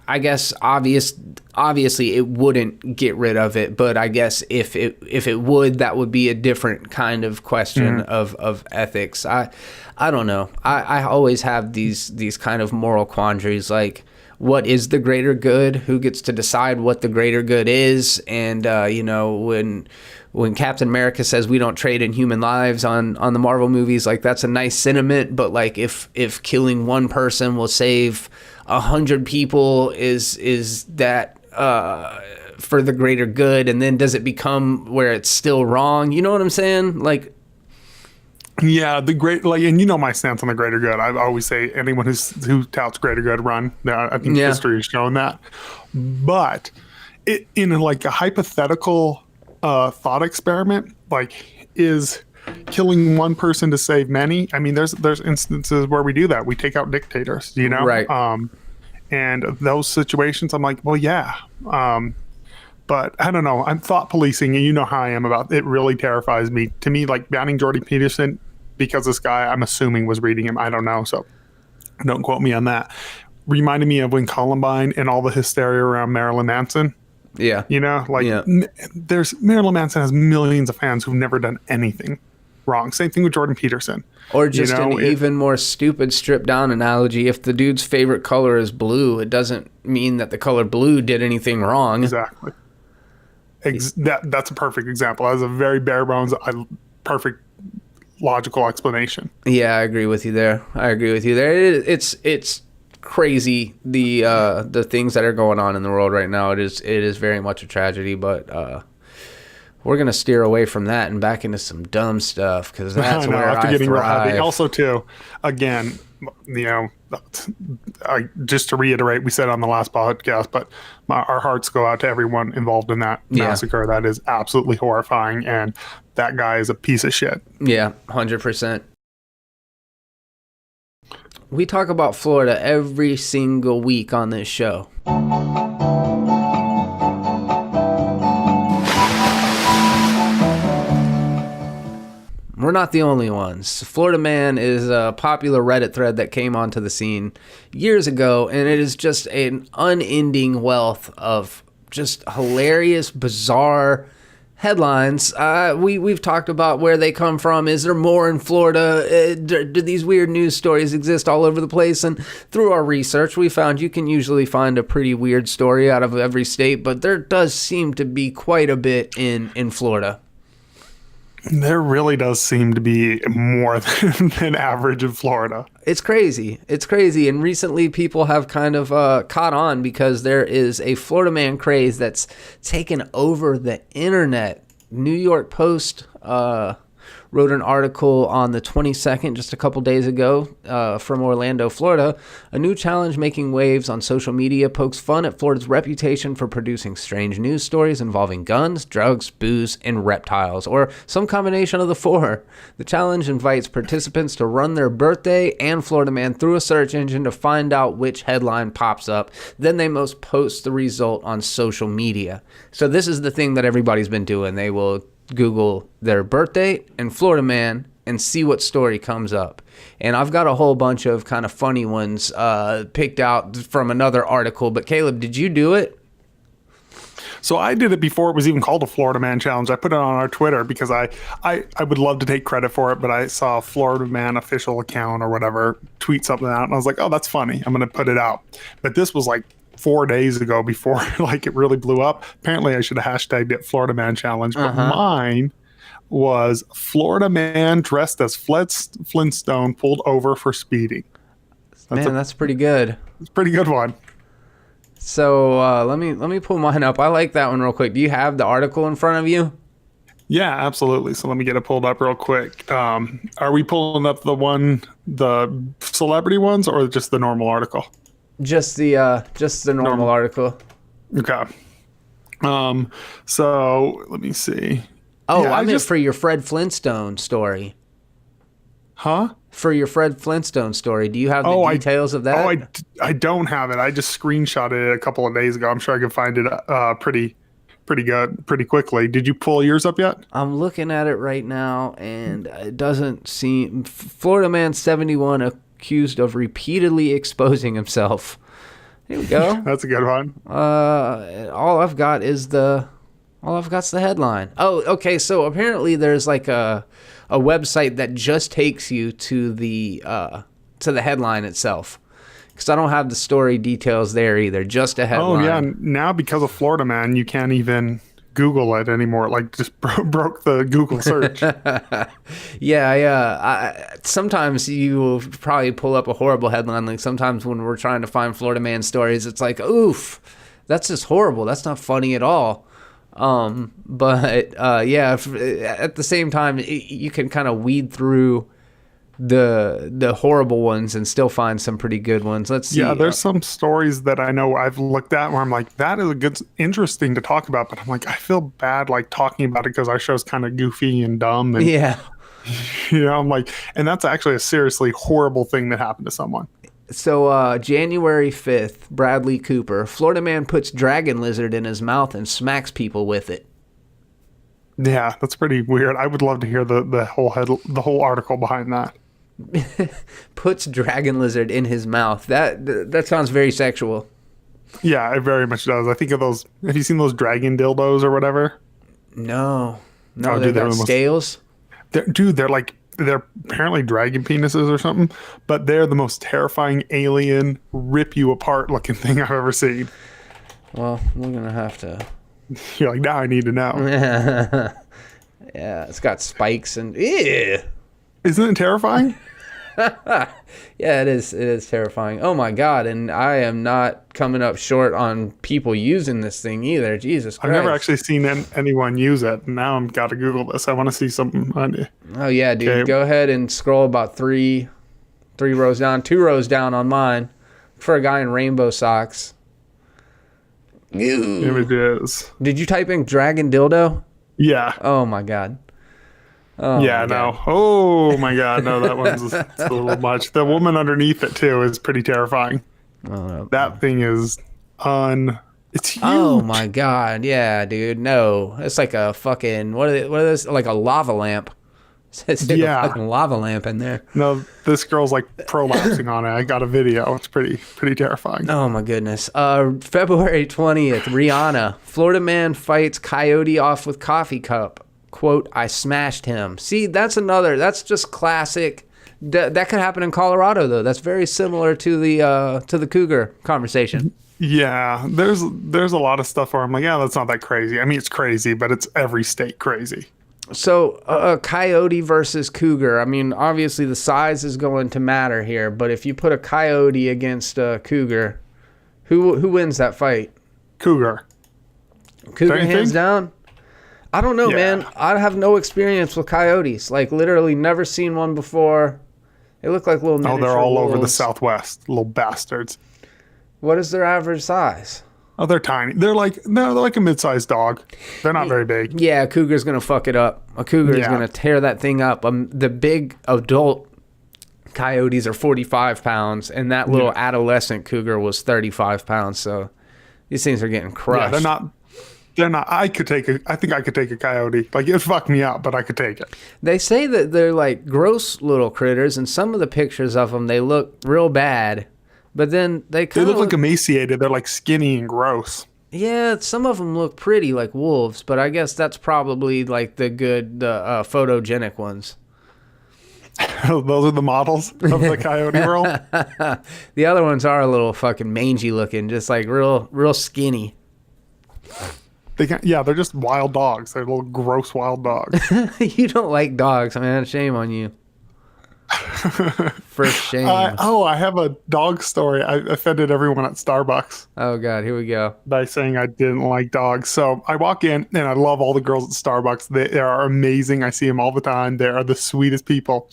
I guess, obviously it wouldn't get rid of it, but I guess if it would, that would be a different kind of question of ethics. I don't know. I always have these kind of moral quandaries, like, what is the greater good? Who gets to decide what the greater good is? And when Captain America says we don't trade in human lives on the Marvel movies, like, that's a nice sentiment, but like if killing one person will save 100 people, is that for the greater good? And then does it become where it's still wrong? You know what I'm saying? Like, yeah, and you know my stance on the greater good. I always say anyone who touts greater good, run. I think history has shown that. But in like a hypothetical thought experiment, like, is killing one person to save many? I mean, there's instances where we do that. We take out dictators, you know? Right. And those situations, I'm like, well, yeah. But I don't know. I'm thought policing, and you know how I am about it. Really terrifies me. To me, like, banning Jordan Peterson because this guy, I'm assuming, was reading him. I don't know, so don't quote me on that. Reminded me of when Columbine and all the hysteria around Marilyn Manson. Yeah. You know, like, Marilyn Manson has millions of fans who've never done anything wrong. Same thing with Jordan Peterson. Or just an even more stupid stripped down analogy. If the dude's favorite color is blue, it doesn't mean that the color blue did anything wrong. Exactly. That's a perfect example. That was a very bare bones, perfect logical explanation. Yeah, I agree with you there. It's crazy, the things that are going on in the world right now. It is very much a tragedy, but we're gonna steer away from that and back into some dumb stuff, because that's where I thrive. Real heavy. Also, too, again, you know, just to reiterate, we said on the last podcast, but our hearts go out to everyone involved in that massacre. That is absolutely horrifying, and that guy is a piece of shit. Yeah, 100%. We talk about Florida every single week on this show. We're not the only ones. Florida Man is a popular Reddit thread that came onto the scene years ago, and it is just an unending wealth of just hilarious, bizarre headlines. We've talked about where they come from. Is there more in Florida? Do these weird news stories exist all over the place? And through our research, we found you can usually find a pretty weird story out of every state, but there does seem to be quite a bit in Florida. There really does seem to be more than average in Florida. It's crazy. And recently people have kind of caught on, because there is a Florida Man craze that's taken over the internet. New York Post wrote an article on the 22nd, just a couple days ago, from Orlando, Florida. A new challenge making waves on social media pokes fun at Florida's reputation for producing strange news stories involving guns, drugs, booze, and reptiles, or some combination of the four. The challenge invites participants to run their birthday and Florida man through a search engine to find out which headline pops up. Then they must post the result on social media. So this is the thing that everybody's been doing. They will Google their birthday and Florida man and see what story comes up. And I've got a whole bunch of kind of funny ones picked out from another article. But Caleb, did you do it? So I did it before it was even called a Florida Man Challenge. I put it on our Twitter because I would love to take credit for it, but I saw a Florida Man official account or whatever tweet something out, and I was like, oh, that's funny. I'm going to put it out. But this was like 4 days ago before like it really blew up. Apparently I should have hashtagged it Florida Man Challenge, but mine was Florida man dressed as Flintstone pulled over for speeding. That's pretty good. It's a pretty good one. So let me pull mine up. I like that one real quick. Do you have the article in front of you? Yeah, absolutely. So let me get it pulled up real quick. Are we pulling up the celebrity ones or just the normal article? Just the normal article. Okay. So let me see. Oh, yeah, I meant for your Fred Flintstone story. Huh? For your Fred Flintstone story, do you have the details of that? I don't have it. I just screenshotted it a couple of days ago. I'm sure I can find it pretty quickly. Did you pull yours up yet? I'm looking at it right now, and it doesn't seem... Florida man 71 accused of repeatedly exposing himself. Here we go. That's a good one. All I've got's the headline. Oh, okay. So apparently there's like a website that just takes you to the headline itself. Because I don't have the story details there either. Just a headline. Oh yeah. Now because of Florida Man, you can't even Google it anymore. Like just broke the Google search. Yeah. Sometimes you will probably pull up a horrible headline. Like sometimes when we're trying to find Florida man stories, it's like, oof, that's just horrible. That's not funny at all. But at the same time, you can kind of weed through the horrible ones and still find some pretty good ones. Let's see. Yeah, there's some stories that I know I've looked at where I'm like, that is interesting to talk about, but I'm like, I feel bad like talking about it because our show's kind of goofy and dumb. And, yeah. I'm like, and that's actually a seriously horrible thing that happened to someone. So January 5th, Bradley Cooper, Florida man puts dragon lizard in his mouth and smacks people with it. Yeah, that's pretty weird. I would love to hear the whole article behind that. Puts dragon lizard in his mouth. That sounds very sexual. Yeah, it very much does. I think of those. Have you seen those dragon dildos or whatever? No, they've got scales. They're apparently dragon penises or something, but they're the most terrifying alien, rip you apart looking thing I've ever seen. Well, we're gonna have to. You're like, now I need to know. Yeah, it's got spikes and. Ew. Isn't it terrifying? Yeah, it is. It is terrifying. Oh my God! And I am not coming up short on people using this thing either. Jesus Christ! I've never actually seen anyone use it. Now I'm got to Google this. I want to see something on it. Oh yeah, dude. Okay. Go ahead and scroll about three rows down, 2 rows down on mine for a guy in rainbow socks. Ew. Images. Did you type in dragon dildo? Yeah. Oh my God. Oh yeah, no. Oh my God, no, that one's a little much. The woman underneath it too is pretty terrifying. That thing is it's huge. Oh my God, yeah, dude. No, it's like a fucking what is this? Like a lava lamp. It's like a fucking lava lamp in there. No, this girl's like prolapsing on it. I got a video. It's pretty terrifying. Oh my goodness. February 20th, Rihanna, Florida man fights coyote off with coffee cup. Quote, I smashed him. See, that's just classic. That could happen in Colorado, though. That's very similar to the cougar conversation. Yeah, there's a lot of stuff where I'm like, yeah, that's not that crazy. I mean, it's crazy, but it's every state crazy. So, coyote versus cougar. I mean, obviously the size is going to matter here, but if you put a coyote against a cougar, who wins that fight? Cougar. Cougar hands down? I don't know, man. I have no experience with coyotes. Like, literally never seen one before. They look like little miniature they're all wolves. over the Southwest, little bastards. What is their average size? Oh, they're tiny. They're like a mid-sized dog. They're not very big. Yeah, a cougar's gonna fuck it up. A cougar is gonna tear that thing up. The big adult coyotes are 45 pounds, and that little adolescent cougar was 35 pounds. So these things are getting crushed. Yeah, they're not. I think I could take a coyote. Like, it'd fuck me up, but I could take it. They say that they're like gross little critters, and some of the pictures of them, they look real bad. But then they look like emaciated. They're like skinny and gross. Yeah, some of them look pretty like wolves, but I guess that's probably like the photogenic ones. Those are the models of the coyote world. The other ones are a little fucking mangy looking, just like real skinny. They're just wild dogs. They're little gross wild dogs. You don't like dogs, man. Shame on you. For shame. I have a dog story. I offended everyone at Starbucks. Oh, God. Here we go. By saying I didn't like dogs. So I walk in, and I love all the girls at Starbucks. They are amazing. I see them all the time. They are the sweetest people.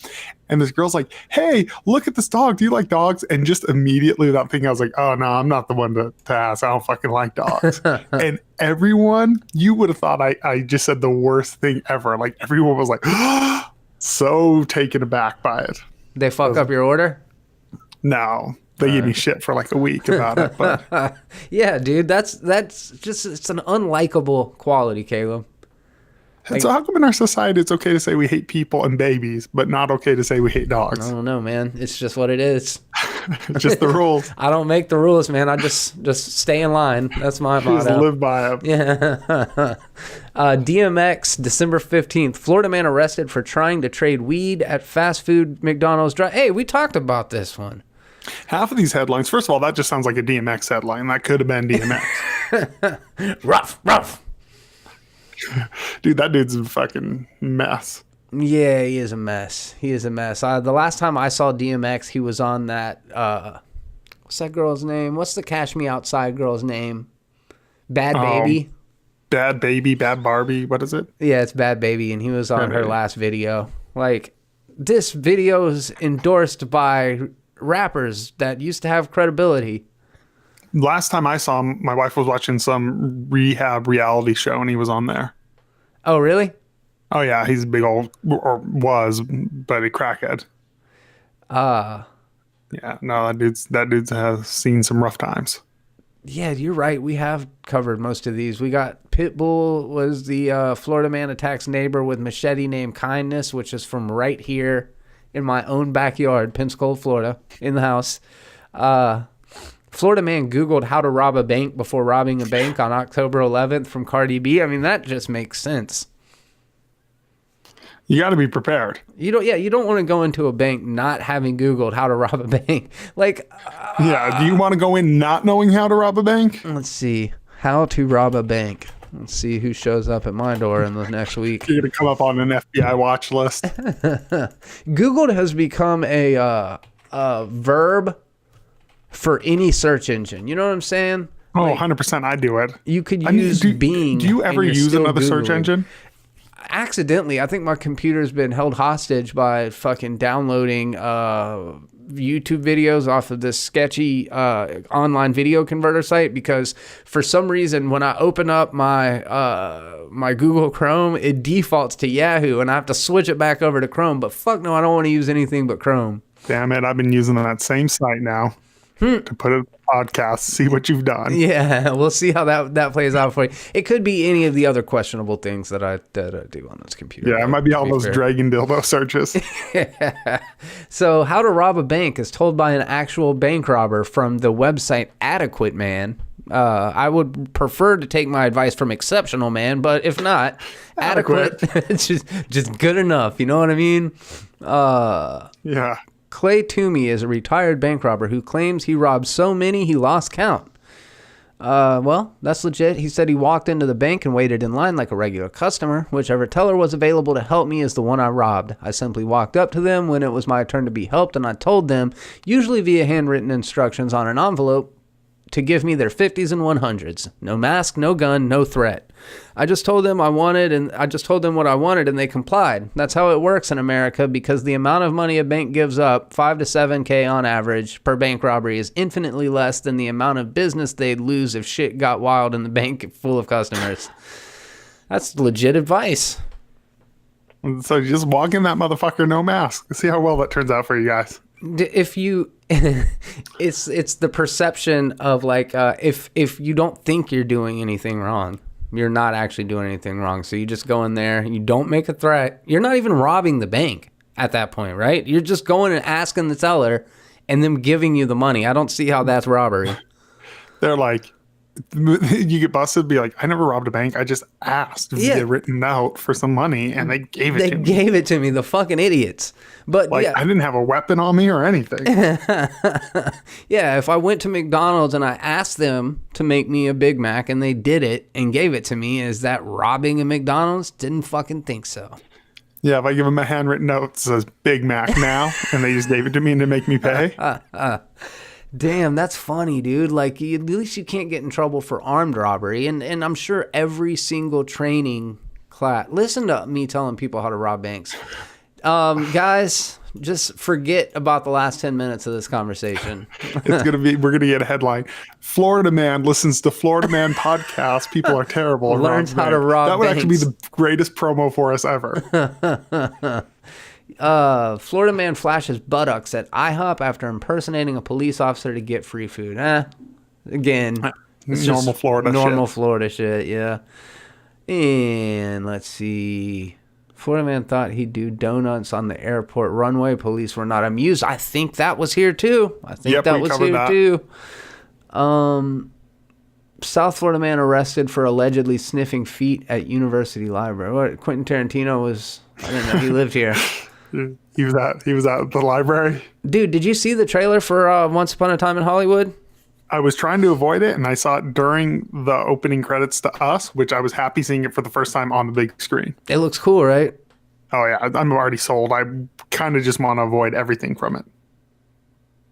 And this girl's like, hey, look at this dog. Do you like dogs? And just immediately without thinking, I was like, oh, no, I'm not the one to ask. I don't fucking like dogs. And everyone, you would have thought I just said the worst thing ever. Like, everyone was like, so taken ababack by it. They fuck up your order? No. They gave me shit for like a week about it. But yeah, dude, that's just, it's an unlikable quality, Caleb. Like, so how come in our society it's okay to say we hate people and babies, but not okay to say we hate dogs? I don't know, man. It's just what it is. It's just the rules. I don't make the rules, man. I just stay in line. That's my motto. Just live by them. Yeah. DMX, December 15th. Florida man arrested for trying to trade weed at fast food McDonald's. Hey, we talked about this one. Half of these headlines, first of all, that just sounds like a DMX headline. That could have been DMX. Rough. Dude, that dude's a fucking mess. Yeah, he is a mess. The last time I saw DMX, he was on that, what's that girl's name? What's the Cash Me Outside girl's name? Bad Baby? Bad Baby, Bad Barbie, what is it? Yeah, it's Bad Baby, and he was on her last video. Like, this video is endorsed by rappers that used to have credibility. Last time I saw him, my wife was watching some rehab reality show, and he was on there. Oh, really? Oh, yeah. He's a big old, or was, but a crackhead. Yeah. No, that dude's has seen some rough times. Yeah, you're right. We have covered most of these. We got Pitbull was the Florida man attacks neighbor with machete named Kindness, which is from right here in my own backyard, Pensacola, Florida, in the house. Florida man Googled how to rob a bank before robbing a bank on October 11th from Cardi B. I mean, that just makes sense. You got to be prepared. You don't want to go into a bank not having Googled how to rob a bank. Like, do you want to go in not knowing how to rob a bank? Let's see. How to rob a bank. Let's see who shows up at my door in the next week. You're going to come up on an FBI watch list. Googled has become a verb for any search engine. You know what I'm saying? Oh, like, 100%. I do it. You could use Bing. Do you ever use another search engine? Accidentally. I think my computer's been held hostage by fucking downloading YouTube videos off of this sketchy online video converter site, because for some reason when I open up my my Google Chrome, it defaults to Yahoo, and I have to switch it back over to Chrome. But fuck no, I don't want to use anything but Chrome. Damn it, I've been using that same site now to put a podcast, see what you've done. Yeah, we'll see how that plays out for you. It could be any of the other questionable things that I do on this computer. Yeah, it might be all those dragon dildo searches. So, how to rob a bank is told by an actual bank robber from the website Adequate Man. I would prefer to take my advice from Exceptional Man, but if not, Adequate, it's just good enough. You know what I mean? Yeah. Clay Toomey is a retired bank robber who claims he robbed so many he lost count. Well, that's legit. He said he walked into the bank and waited in line like a regular customer. Whichever teller was available to help me is the one I robbed. I simply walked up to them when it was my turn to be helped, and I told them, usually via handwritten instructions on an envelope, to give me their 50s and 100s. No mask, no gun, no threat. I just told them what I wanted, and they complied. That's how it works in America, because the amount of money a bank gives up, 5 to 7K on average per bank robbery, is infinitely less than the amount of business they'd lose if shit got wild in the bank full of customers. That's legit advice. So you just walk in that motherfucker, no mask. See how well that turns out for you guys. If you, it's the perception of like, if you don't think you're doing anything wrong, you're not actually doing anything wrong. So you just go in there, you don't make a threat. You're not even robbing the bank at that point, right? You're just going and asking the teller and them giving you the money. I don't see how that's robbery. They're like, you get busted, be like, I never robbed a bank. I just asked via written note for some money, and they gave it to me. They gave it to me, the fucking idiots. But like, I didn't have a weapon on me or anything. Yeah, if I went to McDonald's and I asked them to make me a Big Mac and they did it and gave it to me, is that robbing a McDonald's? Didn't fucking think so. Yeah, if I give them a handwritten note that says Big Mac now, and they just gave it to me to make me pay. Damn, that's funny, dude. Like, at least you can't get in trouble for armed robbery. And I'm sure every single training class... Listen to me telling people how to rob banks. Guys, just forget about the last 10 minutes of this conversation. We're going to get a headline. Florida man listens to Florida Man podcast. People are terrible. Learns how to rob That would banks. actually be the greatest promo for us ever. Florida man flashes buttocks at IHOP after impersonating a police officer to get free food. Again, it's normal Florida shit, yeah. And let's see. Florida man thought he'd do donuts on the airport runway. Police were not amused. I think that was here too. South Florida man arrested for allegedly sniffing feet at University Library. What? Quentin Tarantino was... I didn't know he lived here. He was at the library. Dude, did you see the trailer for Once Upon a Time in Hollywood? I was trying to avoid it, and I saw it during the opening credits to Us, which I was happy seeing it for the first time on the big screen. It looks cool, right? Oh, yeah. I'm already sold. I kind of just want to avoid everything from it.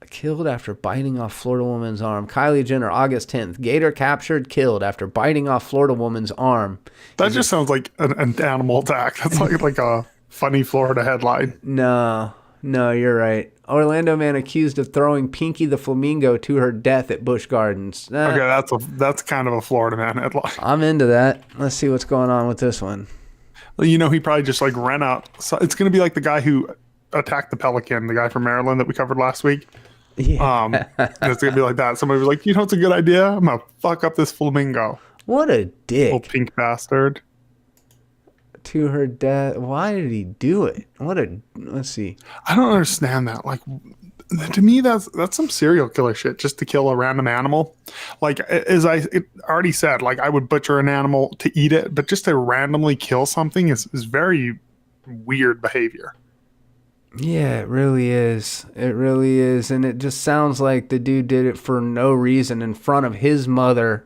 Killed after biting off Florida woman's arm. Kylie Jenner, August 10th. Gator captured, killed after biting off Florida woman's arm. That just sounds like an animal attack. That's like a funny Florida headline. No, you're right. Orlando man accused of throwing Pinky the flamingo to her death at Busch Gardens. Okay, that's kind of a Florida man headline. I'm into that. Let's see what's going on with this one. Well, he probably just like ran out. So it's going to be like the guy who attacked the pelican, the guy from Maryland that we covered last week. Yeah. It's going to be like that. Somebody was like, it's a good idea. I'm going to fuck up this flamingo. What a dick. Little pink bastard. To her death. Why did he do it? Let's see. I don't understand that. Like, to me, that's some serial killer shit, just to kill a random animal. Like, as I already said, like, I would butcher an animal to eat it, but just to randomly kill something is very weird behavior. Yeah, it really is. It really is. And it just sounds like the dude did it for no reason in front of his mother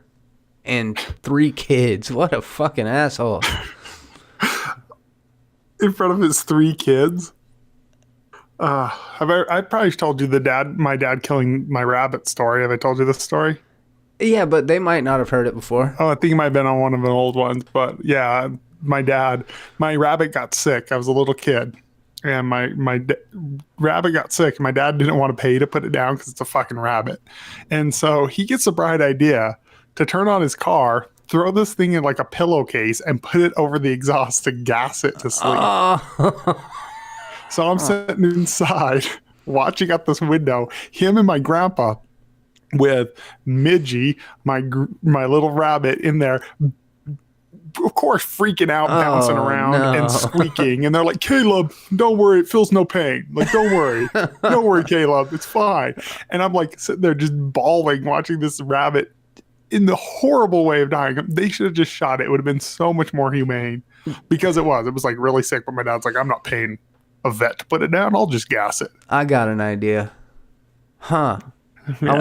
and 3 kids. What a fucking asshole. In front of his 3 kids? I probably told you my dad killing my rabbit story. Have I told you this story? Yeah, but they might not have heard it before. Oh, I think it might have been on one of the old ones. But yeah, my rabbit got sick. I was a little kid. And my rabbit got sick. And my dad didn't want to pay to put it down because it's a fucking rabbit. And so he gets a bright idea to turn on his car, throw this thing in like a pillowcase, and put it over the exhaust to gas it to sleep. So I'm sitting inside watching out this window, him and my grandpa with Midgie, my little rabbit, in there, of course, freaking out, bouncing around and squeaking. And they're like, Caleb, don't worry. It feels no pain. Like, don't worry. Don't worry, Caleb. It's fine. And I'm like sitting there just bawling, watching this rabbit in the horrible way of dying. They should have just shot it. It would have been so much more humane, because it was like really sick. But my dad's like, I'm not paying a vet to put it down. I'll just gas it. I got an idea. Huh. Yeah. I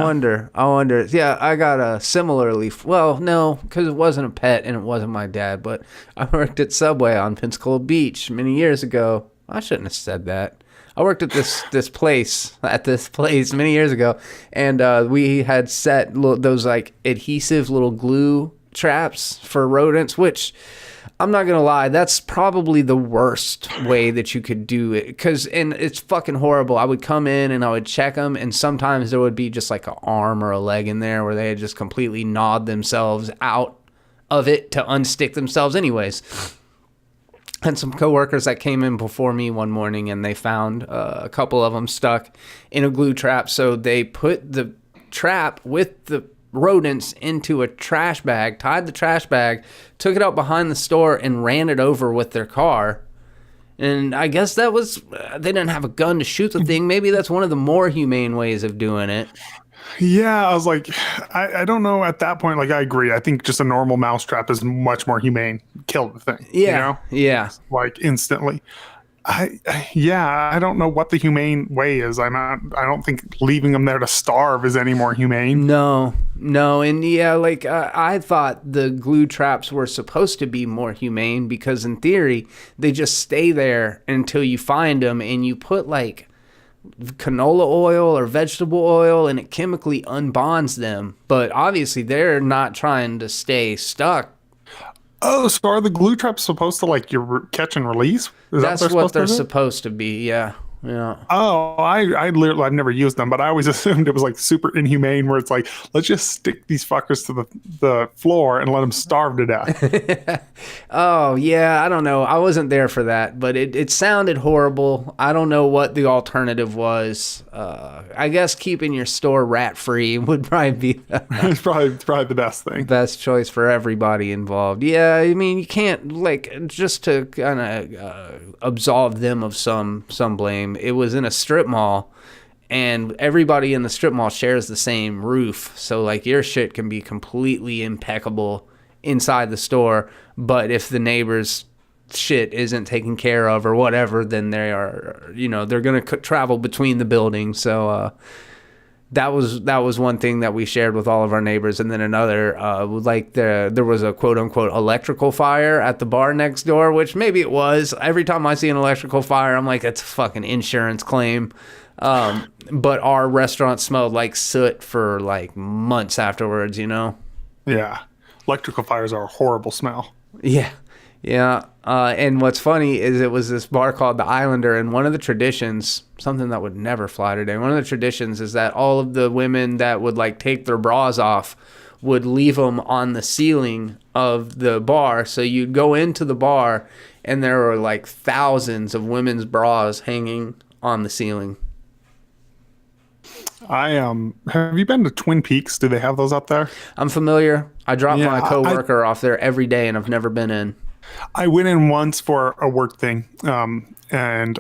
wonder. Yeah, I got a similarly. Well, no, because it wasn't a pet and it wasn't my dad, but I worked at Subway on Pensacola Beach many years ago. I shouldn't have said that. I worked at this place many years ago, and we had set those like adhesive little glue traps for rodents, which I'm not gonna lie, that's probably the worst way that you could do it, and it's fucking horrible. I would come in and I would check them, and sometimes there would be just like an arm or a leg in there where they had just completely gnawed themselves out of it to unstick themselves anyways. And some coworkers that came in before me one morning, and they found a couple of them stuck in a glue trap, so they put the trap with the rodents into a trash bag, tied the trash bag, took it out behind the store, and ran it over with their car. And I guess that was, they didn't have a gun to shoot the thing. Maybe that's one of the more humane ways of doing it. Yeah, I was like, I don't know at that point. Like, I agree. I think just a normal mousetrap is much more humane. Kill the thing. Yeah. You know? Yeah. Like, instantly. I don't know what the humane way is. I don't think leaving them there to starve is any more humane. No. And yeah, like I thought the glue traps were supposed to be more humane because in theory, they just stay there until you find them, and you put like canola oil or vegetable oil and it chemically unbonds them. But obviously they're not trying to stay stuck. Oh, so are the glue traps supposed to like your catch and release? That's what they're supposed to be. Yeah. Yeah. Oh, I literally, I've never used them, but I always assumed it was like super inhumane where it's like, let's just stick these fuckers to the floor and let them starve to death. Oh, yeah. I don't know. I wasn't there for that, but it sounded horrible. I don't know what the alternative was. I guess keeping your store rat free would probably be it's probably the best thing. Best choice for everybody involved. Yeah. I mean, you can't like just to kind of absolve them of some blame. It was in a strip mall, and everybody in the strip mall shares the same roof. So, like, your shit can be completely impeccable inside the store, but if the neighbor's shit isn't taken care of or whatever, then they are, they're going to travel between the buildings. So, that was one thing that we shared with all of our neighbors. And then another, there was a quote unquote electrical fire at the bar next door, which maybe it was. Every time I see an electrical fire, I'm like, that's a fucking insurance claim. But our restaurant smelled like soot for like months afterwards, Yeah. Electrical fires are a horrible smell. Yeah. Yeah. And what's funny is it was this bar called the Islander, and one of the traditions, something that would never fly today, one of the traditions is that all of the women that would like take their bras off would leave them on the ceiling of the bar. So you'd go into the bar and there were like thousands of women's bras hanging on the ceiling. Have you been to Twin Peaks? Do they have those up there? I'm familiar. I drop my coworker off there every day, and I've never been in. I went in once for a work thing, and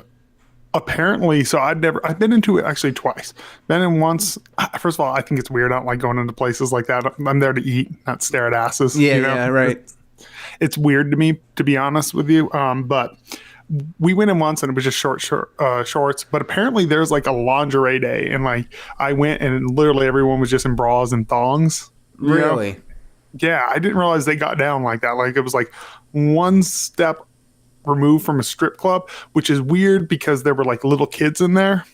apparently, so I've been into it actually twice. Been in once. First of all, I think it's weird. I don't like going into places like that. I'm there to eat, not stare at asses. Yeah, yeah, right. It's weird to me, to be honest with you. But we went in once and it was just shorts. But apparently, there's like a lingerie day, and like I went and literally everyone was just in bras and thongs. Really? Yeah, I didn't realize they got down like that. Like it was like one step removed from a strip club, which is weird because there were like little kids in there.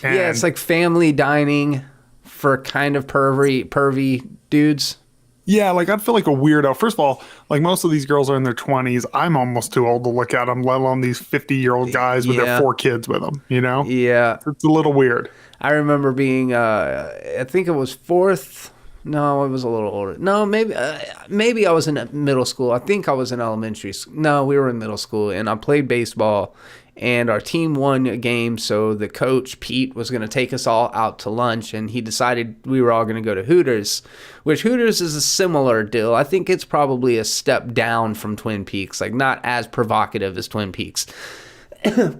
Yeah, it's like family dining for kind of pervy dudes. Yeah, like I'd feel like a weirdo. First of all, like most of these girls are in their 20s. I'm almost too old to look at them, let alone these 50-year-old guys with their 4 kids with them, Yeah. It's a little weird. I remember being, I think it was 4th. No, it was a little older. No, maybe I was in middle school. I think I was in elementary school. No, we were in middle school, and I played baseball, and our team won a game, so the coach, Pete, was going to take us all out to lunch, and he decided we were all going to go to Hooters, which Hooters is a similar deal. I think it's probably a step down from Twin Peaks, like not as provocative as Twin Peaks.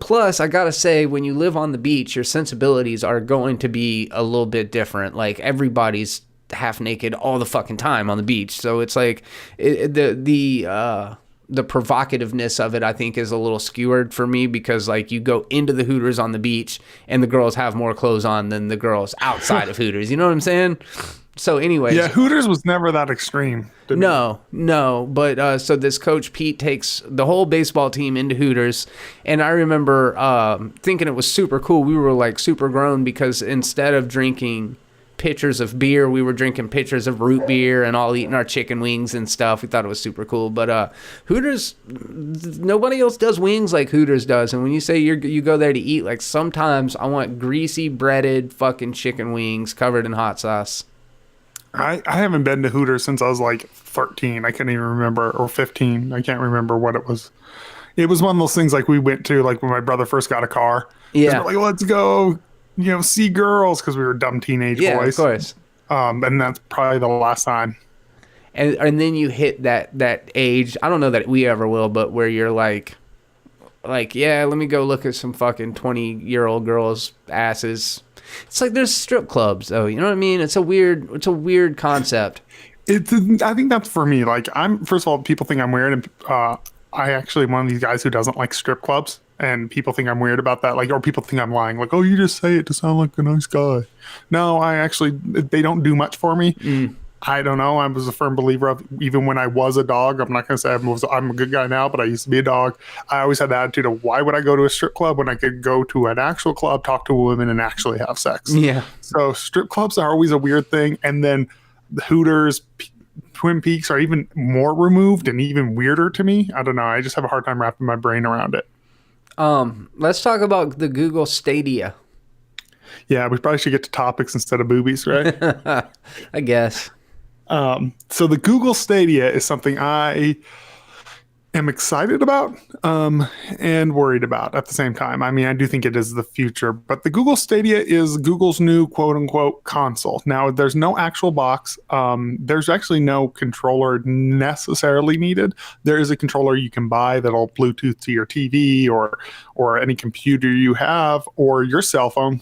Plus, I gotta say, when you live on the beach, your sensibilities are going to be a little bit different. Like, everybody's half naked all the fucking time on the beach, so it's like the provocativeness of it, I think, is a little skewered for me, because like you go into the Hooters on the beach and the girls have more clothes on than the girls outside of Hooters. You know what I'm saying? So anyways, yeah, Hooters was never that extreme. No. But so this coach Pete takes the whole baseball team into Hooters, and I remember thinking it was super cool. We were like super grown because instead of drinking pitchers of beer, we were drinking pitchers of root beer and all eating our chicken wings and stuff. We thought it was super cool. But Hooters, nobody else does wings like Hooters does. And when you say you go there to eat, like sometimes I want greasy breaded fucking chicken wings covered in hot sauce. I haven't been to Hooters since I was like 13. I can't even remember, or 15. I can't remember what it was. It was one of those things like we went to like when my brother first got a car. Yeah. We're like, let's go, see girls, because we were dumb teenage boys. Yeah, of course. And that's probably the last time. And then you hit that age. I don't know that we ever will, but where you're like, yeah, let me go look at some fucking 20-year-old girls' asses. It's like there's strip clubs, though. You know what I mean? It's a weird concept. I think that's for me. Like, first of all, people think I'm weird, and I actually am one of these guys who doesn't like strip clubs, and people think I'm weird about that. Like, or people think I'm lying. Like, oh, you just say it to sound like a nice guy. No, they don't do much for me. I don't know. I was a firm believer of, even when I was a dog, I'm not going to say I'm a good guy now, but I used to be a dog. I always had the attitude of, why would I go to a strip club when I could go to an actual club, talk to a woman, and actually have sex? Yeah. So strip clubs are always a weird thing. And then the Hooters, Twin Peaks are even more removed and even weirder to me. I don't know. I just have a hard time wrapping my brain around it. Let's talk about the Google Stadia. Yeah, we probably should get to topics instead of boobies, right? I guess. So the Google Stadia is something I am excited about and worried about at the same time. I mean, I do think it is the future, but the Google Stadia is Google's new quote unquote console. Now, there's no actual box. There's actually no controller necessarily needed. There is a controller you can buy that'll Bluetooth to your TV or any computer you have or your cell phone.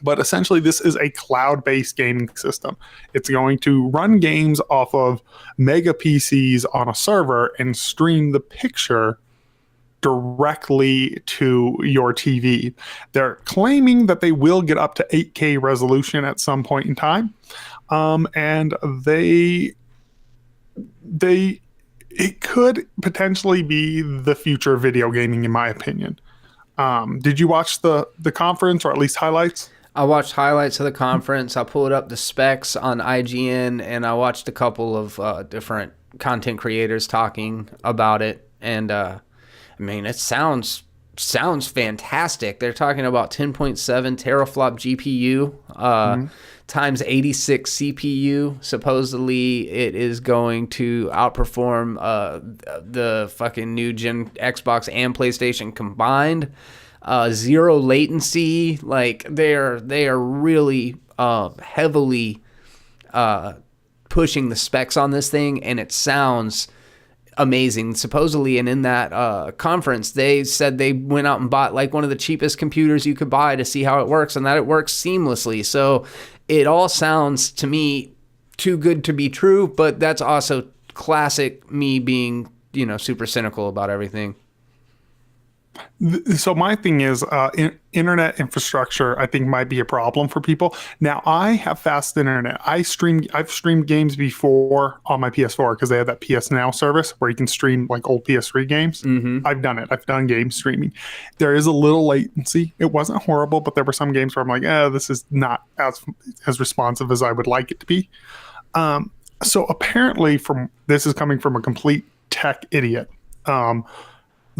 But essentially, this is a cloud-based gaming system. It's going to run games off of mega PCs on a server and stream the picture directly to your TV. They're claiming that they will get up to 8K resolution at some point in time. And it could potentially be the future of video gaming, in my opinion. Did you watch the conference, or at least highlights? I watched highlights of the conference. I pulled up the specs on IGN, and I watched a couple of different content creators talking about it. And I mean, it sounds fantastic. They're talking about 10.7 teraflop GPU times 86 CPU. Supposedly, it is going to outperform the fucking new gen Xbox and PlayStation combined. Zero latency. Like they are really heavily pushing the specs on this thing, and it sounds amazing. Supposedly, and in that conference, they said they went out and bought like one of the cheapest computers you could buy to see how it works, and that it works seamlessly. So it all sounds to me too good to be true, but that's also classic me being, super cynical about everything. So my thing is internet infrastructure, I think, might be a problem for people. Now, I have fast internet. I've streamed games before on my PS4 because they have that PS Now service where you can stream like old PS3 games. Mm-hmm. I've done it. I've done game streaming. There is a little latency. It wasn't horrible, but there were some games where I'm like, this is not as responsive as I would like it to be. So apparently, this is coming from a complete tech idiot.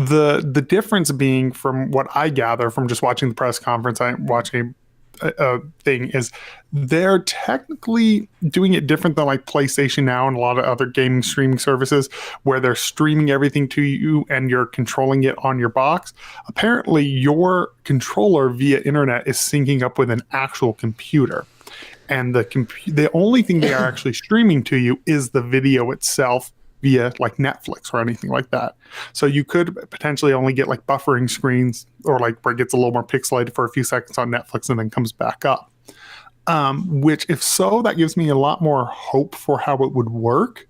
The difference being, from what I gather from just watching the press conference, I'm watching a thing, is they're technically doing it different than like PlayStation Now and a lot of other gaming streaming services where they're streaming everything to you and you're controlling it on your box. Apparently, your controller via internet is syncing up with an actual computer. And the only thing they are actually streaming to you is the video itself via like Netflix or anything like that. So you could potentially only get like buffering screens, or like where it gets a little more pixelated for a few seconds on Netflix and then comes back up. Which, if so, that gives me a lot more hope for how it would work,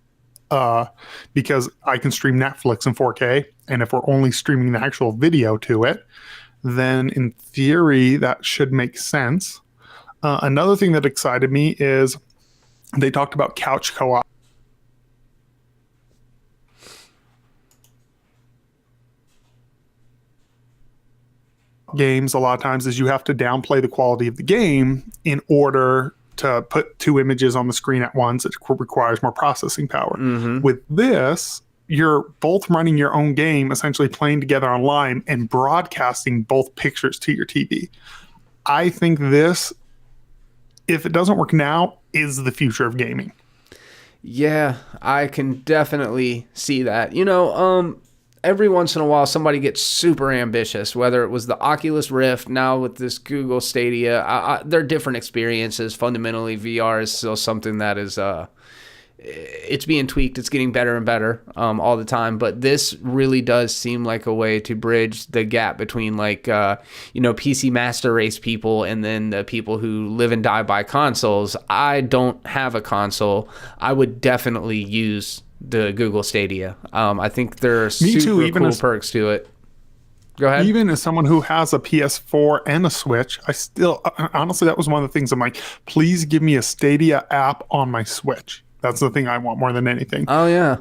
because I can stream Netflix in 4K, and if we're only streaming the actual video to it, then in theory that should make sense. Another thing that excited me is They talked about couch co-op games. A lot of times is you have to downplay the quality of the game in order to put two images on the screen at once. It requires more processing power. With this, you're both running your own game, essentially playing together online and broadcasting both pictures to your TV. I think this, if it doesn't work now, is the future of gaming. Yeah, I can definitely see that. You know, every once in a while somebody gets super ambitious, whether it was the Oculus Rift, now with this Google Stadia. They're different experiences. Fundamentally, VR is still something that is it's being tweaked. It's getting better and better all the time. But this really does seem like a way to bridge the gap between PC Master Race people and then the people who live and die by consoles. I don't have a console. I would definitely use the Google Stadia. I think there are super cool perks to it. Go ahead. Even as someone who has a PS4 and a Switch, I still, honestly, that was one of the things I'm like, please give me a Stadia app on my Switch. That's the thing I want more than anything. Oh, yeah.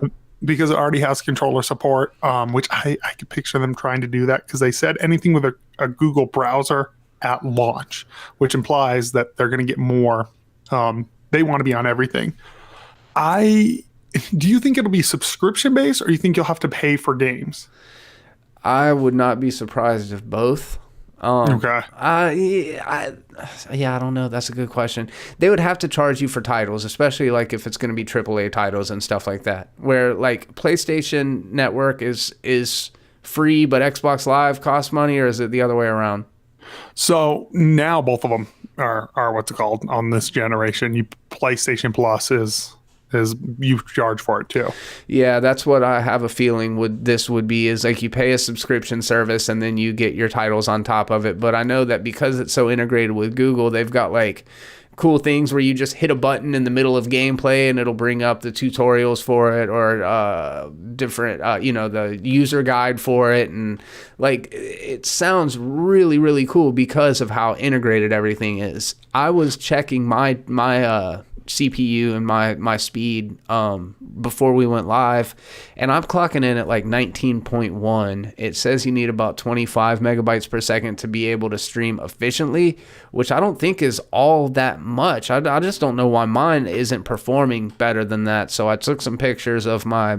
Because it already has controller support, which I could picture them trying to do that, because they said anything with a Google browser at launch, which implies that they're going to get more. They want to be on everything. Do you think it'll be subscription-based, or you think you'll have to pay for games? I would not be surprised if both. Okay. I don't know. That's a good question. They would have to charge you for titles, especially like if it's going to be AAA titles and stuff like that, where like PlayStation Network is free, but Xbox Live costs money, or is it the other way around? So now both of them are what's it called on this generation. PlayStation Plus is you charge for it too. Yeah, that's what I have a feeling would be is like you pay a subscription service and then you get your titles on top of it. But I know that because it's so integrated with Google, they've got like cool things where you just hit a button in the middle of gameplay and it'll bring up the tutorials for it, or different the user guide for it. And like it sounds really, really cool because of how integrated everything is. I was checking my CPU and my speed before we went live, and I'm clocking in at like 19.1. It says you need about 25 megabytes per second to be able to stream efficiently, which I don't think is all that much. I just don't know why mine isn't performing better than that. So I took some pictures of my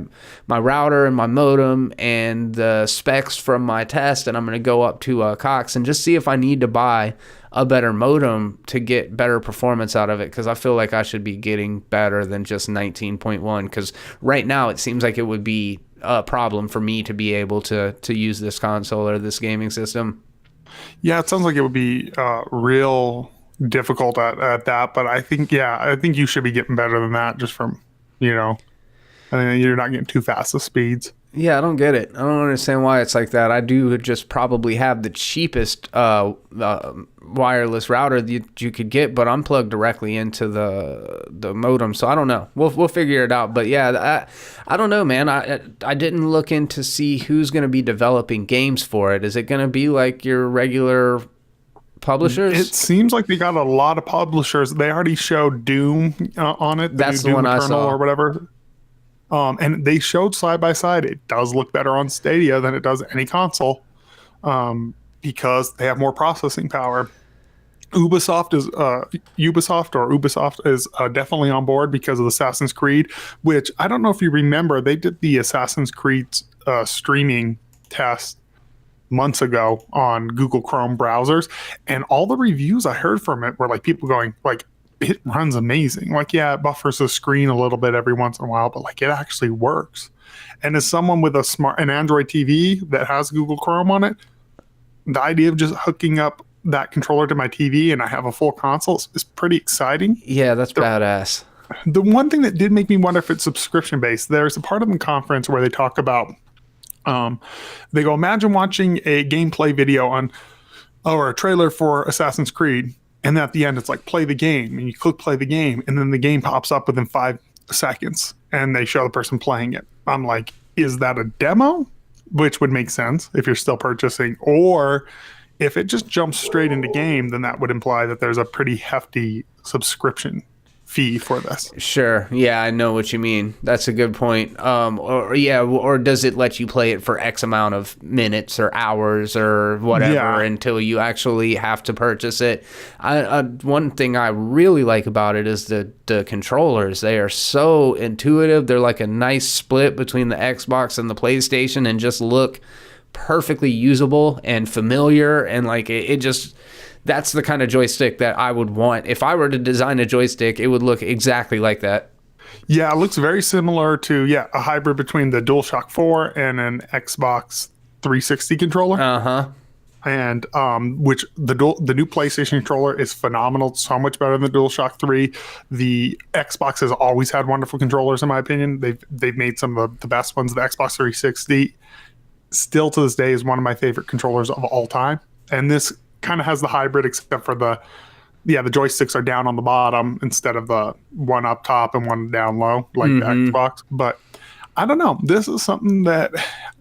router and my modem and the specs from my test, and I'm going to go up to Cox and just see if I need to buy a better modem to get better performance out of it, because I feel like I should be getting better than just 19.1, because right now it seems like it would be a problem for me to be able to use this console or this gaming system. Yeah, it sounds like it would be real difficult at that, but I think you should be getting better than that, just from, I mean, you're not getting too fast of speeds. Yeah, I don't get it. I don't understand why it's like that. I do just probably have the cheapest wireless router that you could get, but I'm plugged directly into the modem, so I don't know. We'll figure it out. But yeah, I don't know, man. I didn't look in to see who's going to be developing games for it. Is it going to be like your regular publishers? It seems like they got a lot of publishers. They already showed Doom on it. That's the Doom one Eternal I saw, or whatever. And they showed side by side. It does look better on Stadia than it does any console, because they have more processing power. Ubisoft is definitely on board because of Assassin's Creed, which I don't know if you remember. They did the Assassin's Creed streaming test months ago on Google Chrome browsers, and all the reviews I heard from it were like people going like, it runs amazing. Like, yeah, it buffers the screen a little bit every once in a while, but like it actually works. And as someone with an Android TV that has Google Chrome on it, the idea of just hooking up that controller to my TV and I have a full console is pretty exciting. Yeah, that's badass. The one thing that did make me wonder if it's subscription based, there's a part of the conference where they talk about, they go, imagine watching a gameplay video or a trailer for Assassin's Creed. And at the end, it's like, play the game. And you click play the game. And then the game pops up within 5 seconds. And they show the person playing it. I'm like, is that a demo? Which would make sense if you're still purchasing. Or if it just jumps straight into game, then that would imply that there's a pretty hefty subscription fee for this. Sure. Yeah, I know what you mean. That's a good point. Or does it let you play it for X amount of minutes or hours or whatever until you actually have to purchase it? One thing I really like about it is the controllers. They are so intuitive. They're like a nice split between the Xbox and the PlayStation and just look perfectly usable and familiar, and like it just... That's the kind of joystick that I would want. If I were to design a joystick, it would look exactly like that. Yeah, it looks very similar to, a hybrid between the DualShock 4 and an Xbox 360 controller. Uh-huh. And which the new PlayStation controller is phenomenal, so much better than the DualShock 3. The Xbox has always had wonderful controllers, in my opinion. They've made some of the best ones. The Xbox 360 still to this day is one of my favorite controllers of all time. And this kind of has the hybrid, except for the joysticks are down on the bottom instead of the one up top and one down low like the Xbox. But I don't know, this is something that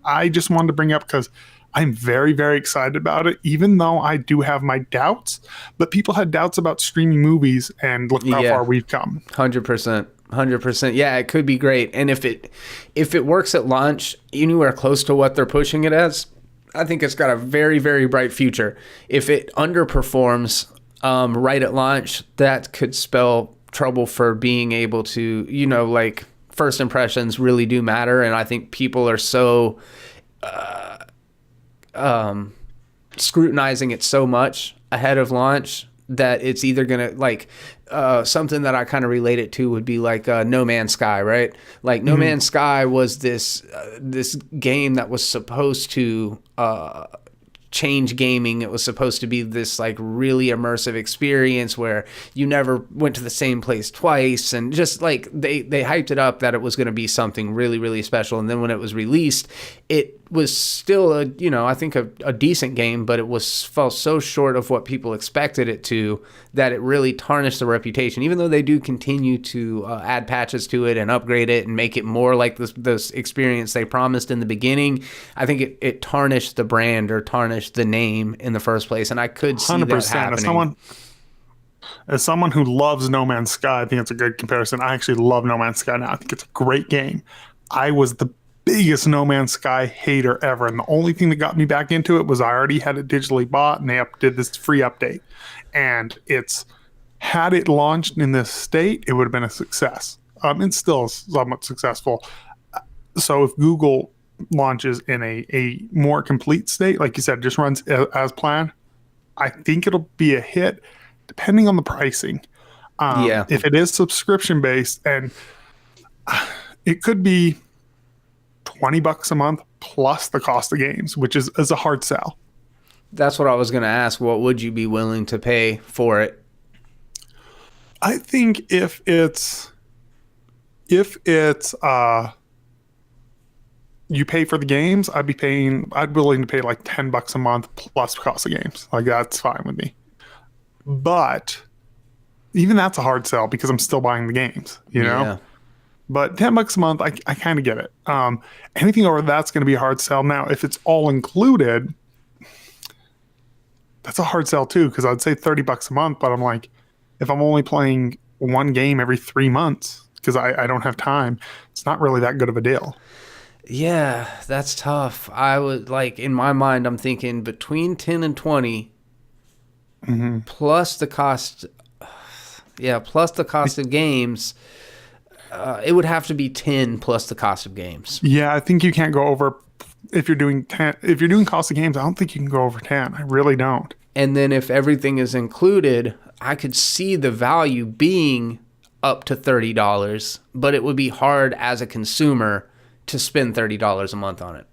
I just wanted to bring up because I'm very, very excited about it, even though I do have my doubts. But people had doubts about streaming movies, and look how far we've come. 100%. Yeah, it could be great. And if it works at launch anywhere close to what they're pushing it as, I think it's got a very, very bright future. If it underperforms right at launch, that could spell trouble for being able to, like, first impressions really do matter. And I think people are so scrutinizing it so much ahead of launch that it's either going to, like, something that I kind of relate it to would be like No Man's Sky, right? Like No Man's Sky was this game that was supposed to change gaming. It was supposed to be this like really immersive experience where you never went to the same place twice, and just like they hyped it up that it was going to be something really, really special. And then when it was released, it was still I think a decent game, but it fell so short of what people expected it to that it really tarnished the reputation. Even though they do continue to add patches to it and upgrade it and make it more like this experience they promised in the beginning, I think it tarnished the brand or tarnished the name in the first place. And I could see 100%. That happening. As someone who loves No Man's Sky, I think it's a good comparison. I actually love No Man's Sky now. I think it's a great game. I was the biggest No Man's Sky hater ever, and the only thing that got me back into it was I already had it digitally bought, and they did this free update. And had it launched in this state, it would have been a success. It's still somewhat successful. So if Google launches in a more complete state, like you said, just runs as planned, I think it'll be a hit, depending on the pricing. If it is subscription based, and it could be $20 a month plus the cost of games, which is a hard sell. That's what I was going to ask. What would you be willing to pay for it? I think if it's you pay for the games, I'd willing to pay like $10 a month plus cost of games. Like, that's fine with me. But even that's a hard sell because I'm still buying the games, you know? Yeah. But $10 a month, I kind of get it. Anything over that's going to be a hard sell. Now, if it's all included, that's a hard sell too, because I'd say $30 a month, but I'm like, if I'm only playing one game every 3 months because I don't have time, it's not really that good of a deal. Yeah, that's tough. I would, like, in my mind, I'm thinking between 10 and 20 plus the cost. Yeah, plus the cost of games. It would have to be 10 plus the cost of games. Yeah, I think you can't go over, if you're doing 10. If you're doing cost of games, I don't think you can go over 10. I really don't. And then if everything is included, I could see the value being up to $30, but it would be hard as a consumer to spend $30 a month on it.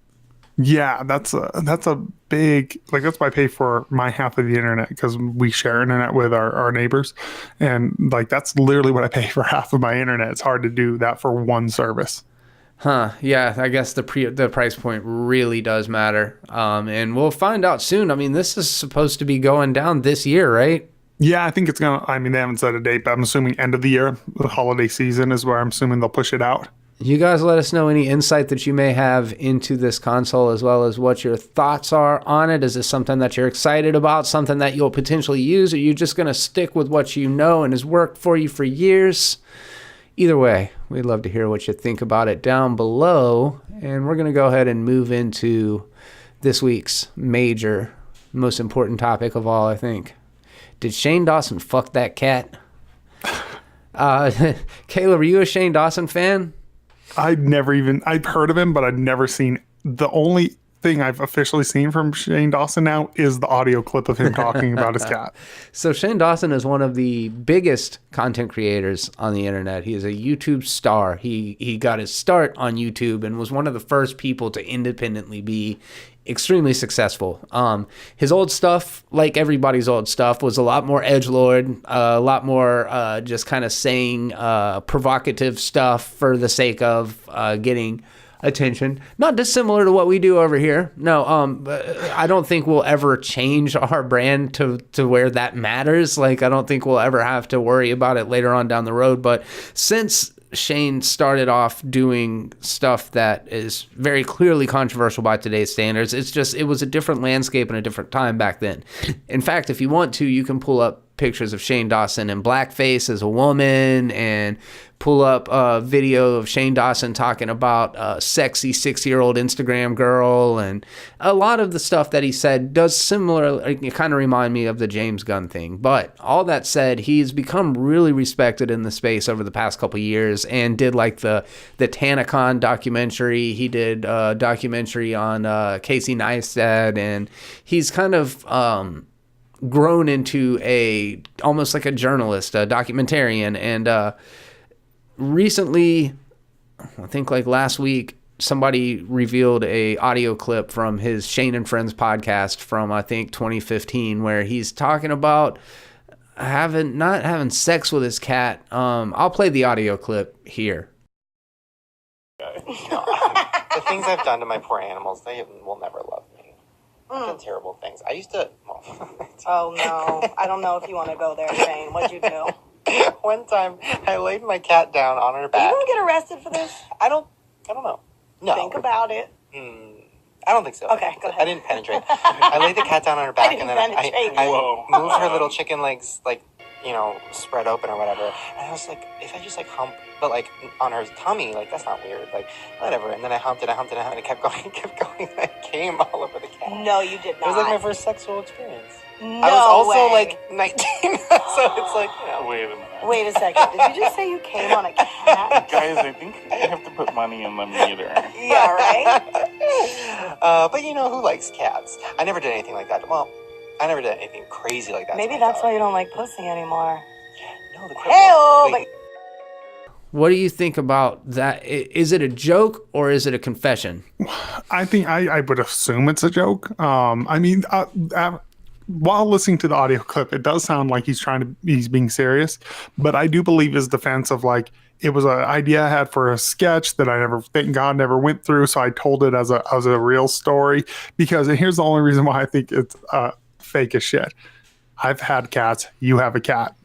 Yeah, that's a big, like, that's why I pay for my half of the internet, because we share internet with our neighbors, and like that's literally what I pay for half of my internet. It's hard to do that for one service. Huh? Yeah, I guess the price point really does matter, and we'll find out soon. I mean, this is supposed to be going down this year, right? Yeah, I think it's gonna. I mean, they haven't set a date, but I'm assuming end of the year, the holiday season is where I'm assuming they'll push it out. You guys let us know any insight that you may have into this console, as well as what your thoughts are on it. Is this something that you're excited about, something that you'll potentially use, or are you just going to stick with what you know and has worked for you for years? Either way, we'd love to hear what you think about it down below. And we're going to go ahead and move into this week's major, most important topic of all, I think. Did Shane Dawson fuck that cat? Caleb, are you a Shane Dawson fan? I've heard of him, but I've never seen. The only thing I've officially seen from Shane Dawson now is the audio clip of him talking about his cat. So Shane Dawson is one of the biggest content creators on the internet. He is a YouTube star. He got his start on YouTube and was one of the first people to independently be extremely successful. His old stuff, like everybody's old stuff, was a lot more edgelord, a lot more just kind of saying provocative stuff for the sake of getting attention. Not dissimilar to what we do over here. No, I don't think we'll ever change our brand to where that matters. Like, I don't think we'll ever have to worry about it later on down the road. But since Shane started off doing stuff that is very clearly controversial by today's standards, it was a different landscape and a different time back then. In fact, if you want to, you can pull up pictures of Shane Dawson in blackface as a woman, and pull up a video of Shane Dawson talking about a sexy 6-year-old Instagram girl, and a lot of the stuff that he said does kind of remind me of the James Gunn thing. But all that said, he's become really respected in the space over the past couple years, and did like the TanaCon documentary. He did a documentary on Casey Neistat, and he's kind of grown into almost like a journalist, a documentarian. And recently, I think like last week, somebody revealed a audio clip from his Shane and Friends podcast from, I think, 2015, where he's talking about not having sex with his cat. I'll play the audio clip here. The things I've done to my poor animals, they will never love me. I've done terrible things. I used to... Oh, no. I don't know if you want to go there, Shane. What'd you do? One time, I laid my cat down on her back. Are you going to get arrested for this? I don't know. No. Think about it. I don't think so. Okay, go ahead. I didn't penetrate. I laid the cat down on her back, and then I moved her little chicken legs, like, spread open or whatever. And I was like, if I just like hump, but like on her tummy, like that's not weird, like whatever. And then I humped it, and it kept going. And I came all over the cat. No, you did not. It was like my first sexual experience. No I was also way. like 19, so it's like, Wait a minute. Wait a second. Did you just say you came on a cat? Guys, I think you have to put money in the meter. Yeah, right? But who likes cats? I never did anything like that. Well, I never did anything crazy like that. Maybe that's why you don't like pussy anymore. No, the Hey-oh! What do you think about that? Is it a joke or is it a confession? I think I would assume it's a joke. While listening to the audio clip, it does sound like he's being serious, but I do believe his defense of like, it was an idea I had for a sketch that thank God, never went through. So I told it as a real story, because, and here's the only reason why I think it's fake as shit. I've had cats. You have a cat.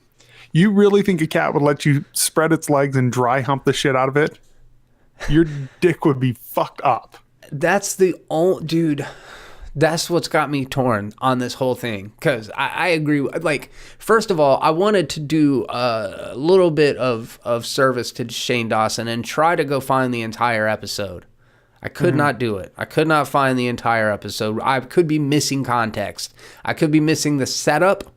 You really think a cat would let you spread its legs and dry hump the shit out of it? Your dick would be fucked up. That's the only, dude. That's what's got me torn on this whole thing. Because I agree. Like, first of all, I wanted to do a little bit of service to Shane Dawson and try to go find the entire episode. I could not do it. I could not find the entire episode. I could be missing context. I could be missing the setup.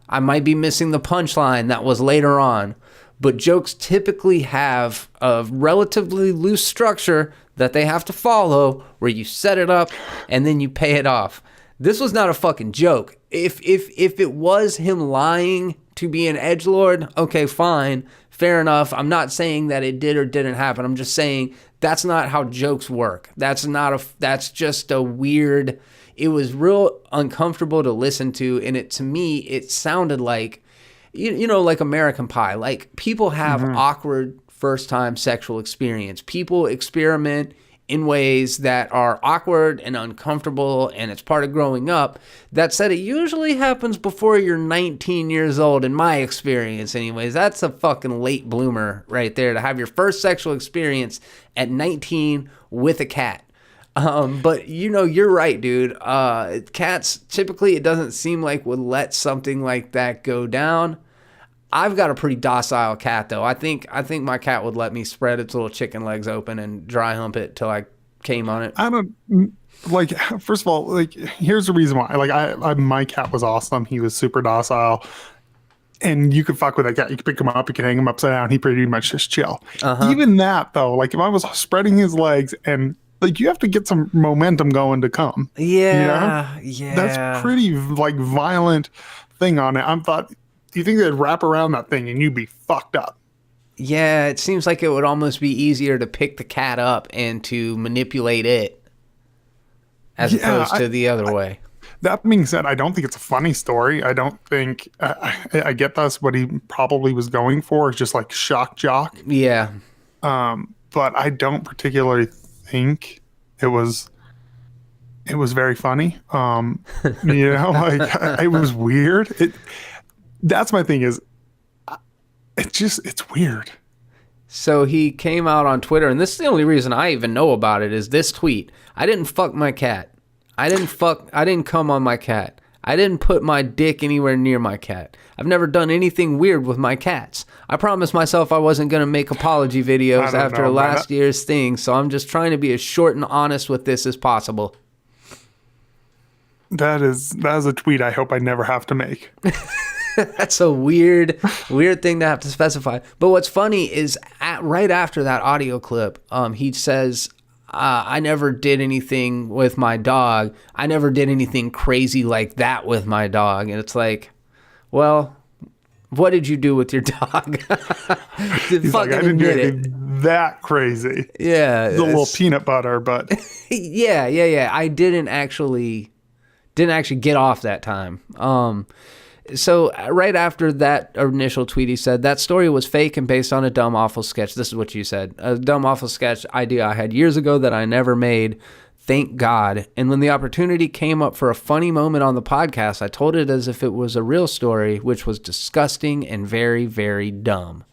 I might be missing the punchline that was later on. But jokes typically have a relatively loose structure that they have to follow, where you set it up and then you pay it off. This was not a fucking joke. If it was him lying to be an edgelord, okay, fine, fair enough. I'm not saying that it did or didn't happen. I'm just saying that's not how jokes work. That's just a weird. It was real uncomfortable to listen to, and to me it sounded like, like American Pie. Like, people have awkward first-time sexual experience. People experiment in ways that are awkward and uncomfortable, and it's part of growing up. That said, it usually happens before you're 19 years old, in my experience anyways. That's a fucking late bloomer right there, to have your first sexual experience at 19 with a cat. But you're right, dude. Cats, typically, it doesn't seem like would let something like that go down. I've got a pretty docile cat, though. I think my cat would let me spread its little chicken legs open and dry hump it till I came on it. I don't first of all, here's the reason why. My cat was awesome. He was super docile, and you could fuck with that cat. You could pick him up, you could hang him upside down. He pretty much just chill. Even that, though, if I was spreading his legs and you have to get some momentum going to come. Yeah, that's pretty violent thing on it. Do you think they'd wrap around that thing and you'd be fucked up? Yeah, it seems like it would almost be easier to pick the cat up and to manipulate it as opposed to the other way. That being said, I don't think it's a funny story. I don't think I get that's what he probably was going for, is just shock jock. Yeah. But I don't particularly think it was very funny. It was weird. That's my thing is, it's weird. So he came out on Twitter, and this is the only reason I even know about it, is this tweet. I didn't fuck my cat. I didn't come on my cat. I didn't put my dick anywhere near my cat. I've never done anything weird with my cats. I promised myself I wasn't going to make apology videos after last year's thing, so I'm just trying to be as short and honest with this as possible. That is a tweet I hope I never have to make. That's a weird thing to have to specify. But what's funny is right after that audio clip, he says, I never did anything with my dog. I never did anything crazy like that with my dog. And it's like, well, what did you do with your dog? He's I didn't do anything that crazy. Yeah. The little peanut butter, but. Yeah. I didn't actually get off that time. So right after that initial tweet, he said, that story was fake and based on a dumb, awful sketch. This is what you said. A dumb, awful sketch idea I had years ago that I never made. Thank God. And when the opportunity came up for a funny moment on the podcast, I told it as if it was a real story, which was disgusting and very, very dumb.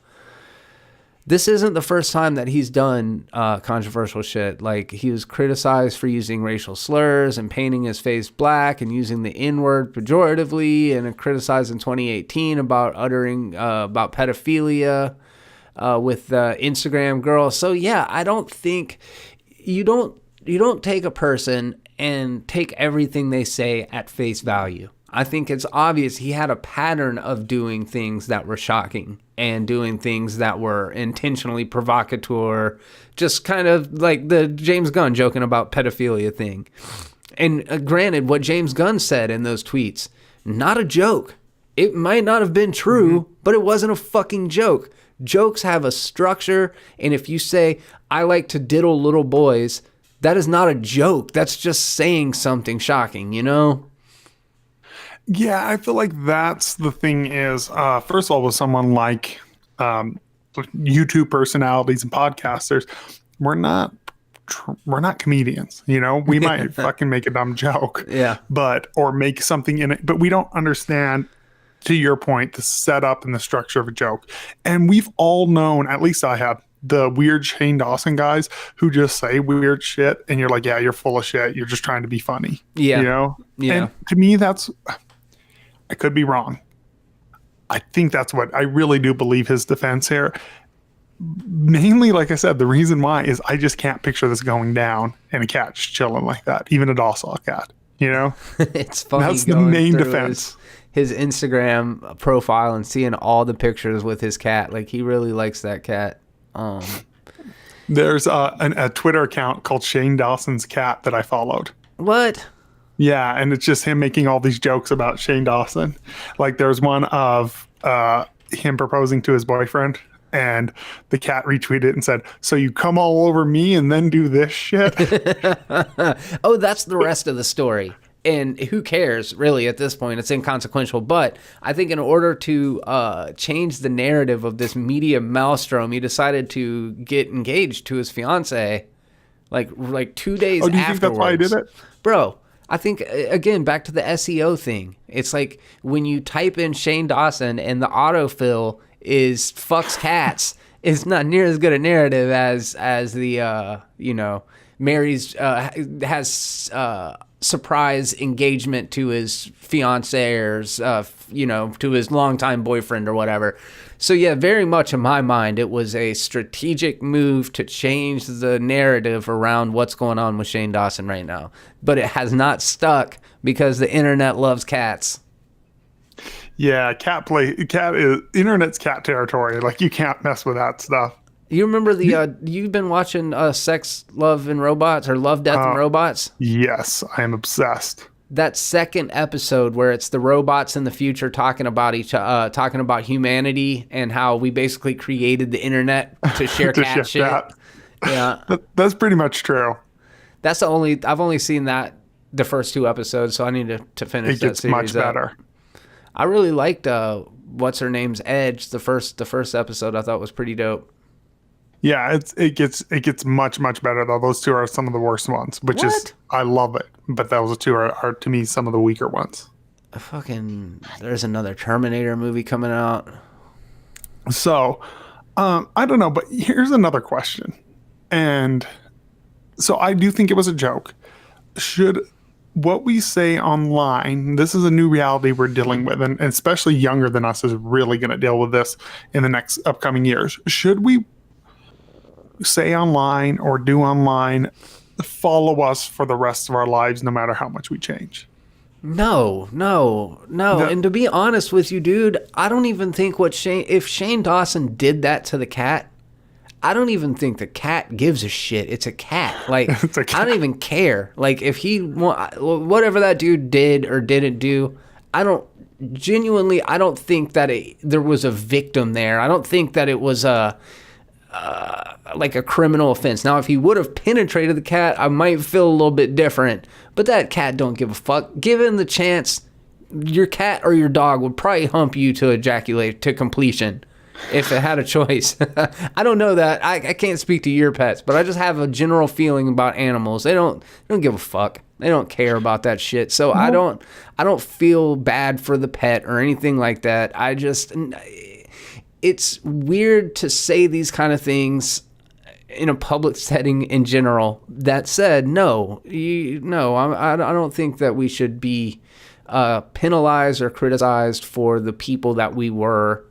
This isn't the first time that he's done controversial shit. He was criticized for using racial slurs and painting his face black and using the N-word pejoratively, and criticized in 2018 about uttering about pedophilia with Instagram girls. So yeah, I don't think you don't take a person and take everything they say at face value. I think it's obvious he had a pattern of doing things that were shocking and doing things that were intentionally provocateur, just kind of like the James Gunn joking about pedophilia thing. And granted, what James Gunn said in those tweets, not a joke. It might not have been true, but it wasn't a fucking joke. Jokes have a structure, and if you say, I like to diddle little boys, that is not a joke. That's just saying something shocking, you know? Yeah, I feel like that's the thing is, first of all, with someone like YouTube personalities and podcasters, we're not comedians, we might fucking make a dumb joke, or make something in it, but we don't understand, to your point, the setup and the structure of a joke. And we've all known, at least I have, the weird Shane Dawson guys who just say weird shit, and you're like, yeah, you're full of shit. You're just trying to be funny. Yeah. And to me, I could be wrong. I think that's what I really do believe his defense here. Mainly, like I said, the reason why is I just can't picture this going down and a cat just chilling like that, even a docile cat, It's funny. That's the main defense. His Instagram profile and seeing all the pictures with his cat. Like, he really likes that cat. There's a Twitter account called Shane Dawson's Cat that I followed. What? Yeah, and it's just him making all these jokes about Shane Dawson. Like, there's one of him proposing to his boyfriend, and the cat retweeted and said, so you come all over me and then do this shit? Oh, that's the rest of the story. And who cares, really, at this point? It's inconsequential. But I think in order to change the narrative of this media maelstrom, he decided to get engaged to his fiancée, like 2 days Oh, do you afterwards. think that's why I did it? Bro, I think, again, back to the SEO thing. It's like when you type in Shane Dawson and the autofill is fucks cats, it's not near as good a narrative as the, Mary's has surprise engagement to his fiance or, to his longtime boyfriend or whatever. So, yeah, very much in my mind, it was a strategic move to change the narrative around what's going on with Shane Dawson right now. But it has not stuck because the internet loves cats. Yeah, internet's cat territory. Like, you can't mess with that stuff. You remember you've been watching Sex, Love, and Robots or Love, Death, and Robots? Yes, I am obsessed. That second episode where it's the robots in the future talking about humanity and how we basically created the internet to share cat shit. Yeah, that's pretty much true. That's I've only seen the first 2 episodes, so I need to finish that series. It gets much better. I really liked what's her name's Edge. The first episode I thought was pretty dope. Yeah, it gets much better though. Those 2 are some of the worst ones, which is I love it, but those 2 are to me some of the weaker ones. There's another Terminator movie coming out. So, I don't know, but here's another question, and so I do think it was a joke. Should what we say online, this is a new reality we're dealing with, and especially younger than us is really going to deal with this in the next upcoming years. Should we say online or do online follow us for the rest of our lives no matter how much we change? No. And to be honest with you, dude, I don't even think if Shane Dawson did that to the cat, I don't even think the cat gives a shit. It's a cat. Like, It's a cat. I don't even care. Like, if whatever that dude did or didn't do, I don't think that there was a victim there. I don't think that it was like a criminal offense. Now, if he would have penetrated the cat, I might feel a little bit different. But that cat don't give a fuck. Given the chance, your cat or your dog would probably hump you to ejaculate to completion if it had a choice. I don't know that. I can't speak to your pets, but I just have a general feeling about animals. They don't give a fuck. They don't care about that shit. So I don't feel bad for the pet or anything like that. It's weird to say these kind of things in a public setting in general. That said, I don't think that we should be penalized or criticized for the people that we were.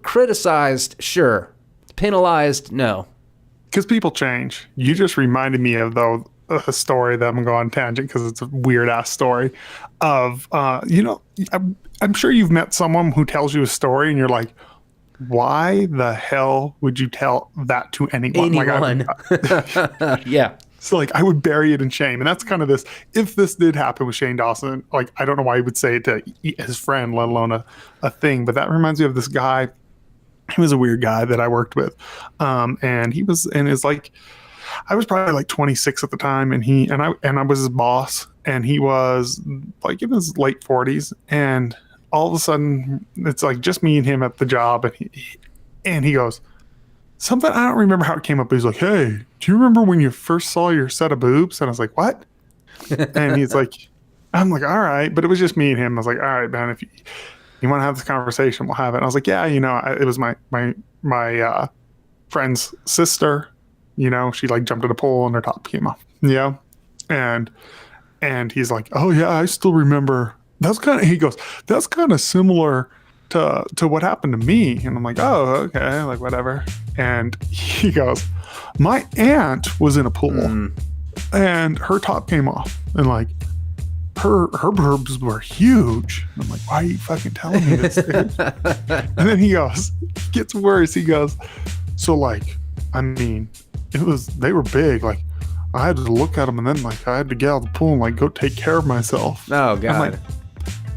Criticized, sure. Penalized, no. Because people change. You just reminded me of a story that I'm going to go on tangent because it's a weird ass story of I'm sure you've met someone who tells you a story and you're like, why the hell would you tell that to anyone? Yeah. So like I would bury it in shame. And that's kind of this, if this did happen with Shane Dawson, like I don't know why he would say it to his friend, let alone a thing. But that reminds me of this guy. He was a weird guy that I worked with. And he was in his like, I was probably like 26 at the time, and I was his boss, and he was like in his late 40s, and all of a sudden it's like just me and him at the job, and he goes, something, I don't remember how it came up, but he's like, hey, do you remember when you first saw your set of boobs? And I was like, what? And he's like, I'm like, all right, but it was just me and him. I was like, all right, man, if you want to have this conversation, we'll have it. And I was like, yeah, it was my friend's sister. She like jumped in a pool and her top came off. Yeah. And he's like, oh yeah, I still remember. He goes, that's kind of similar to what happened to me. And I'm like, oh, okay, like whatever. And he goes, my aunt was in a pool and her top came off, and like her boobs were huge. And I'm like, why are you fucking telling me this, dude? And then he goes, gets worse. He goes, so like, I mean, they were big. Like I had to look at them, and then like I had to get out of the pool and like go take care of myself. Oh God.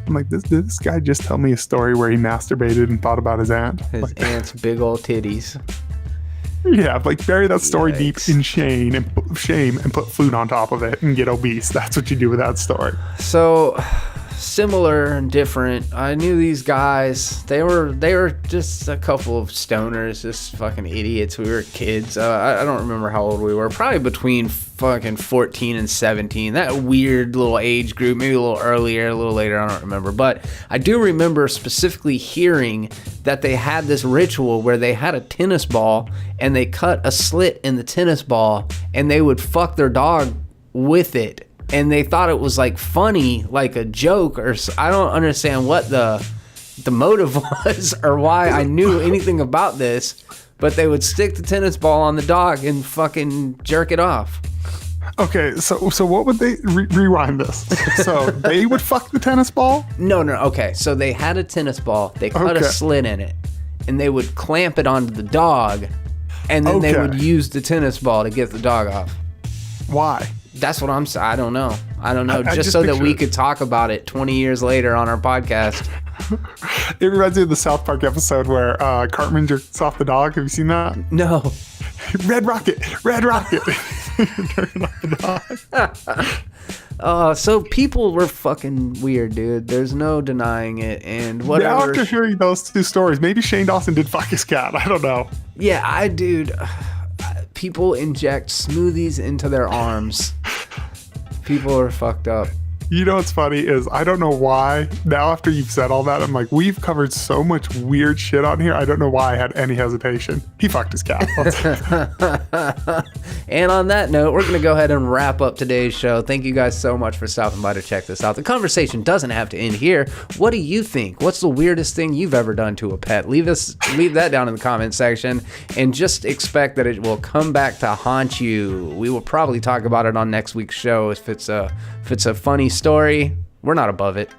I'm like, did this guy just tell me a story where he masturbated and thought about his aunt? His aunt's big old titties. Yeah, like bury that story deep in shame and put food on top of it and get obese. That's what you do with that story. So similar and different. I knew these guys. They were just a couple of stoners, just fucking idiots. We were kids. I don't remember how old we were. Probably between fucking 14 and 17. That weird little age group. Maybe a little earlier, a little later. I don't remember. But I do remember specifically hearing that they had this ritual where they had a tennis ball and they cut a slit in the tennis ball and they would fuck their dog with it. And they thought it was like funny, like a joke, or I don't understand what the motive was or why I knew anything about this, but they would stick the tennis ball on the dog and fucking jerk it off. Okay, so what would they rewind this? So they would fuck the tennis ball? No. Okay, so they had a tennis ball, they cut a slit in it, and they would clamp it onto the dog, and then they would use the tennis ball to get the dog off. Why? That's what I'm saying. I don't know. Just so that we could talk about it 20 years later on our podcast. It reminds me of the South Park episode where Cartman jerks off the dog. Have you seen that? No. Red Rocket. Jerking off the dog. So people were fucking weird, dude. There's no denying it. And whatever. Now after hearing those two stories, maybe Shane Dawson did fuck his cat. I don't know. Yeah, dude. People inject smoothies into their arms. People are fucked up. You know what's funny is I don't know why. Now after you've said all that, I'm like, we've covered so much weird shit on here. I don't know why I had any hesitation. He fucked his cat. And on that note, we're going to go ahead and wrap up today's show. Thank you guys so much for stopping by to check this out. The conversation doesn't have to end here. What do you think? What's the weirdest thing you've ever done to a pet? Leave that down in the comment section and just expect that it will come back to haunt you. We will probably talk about it on next week's show if it's a funny story. We're not above it.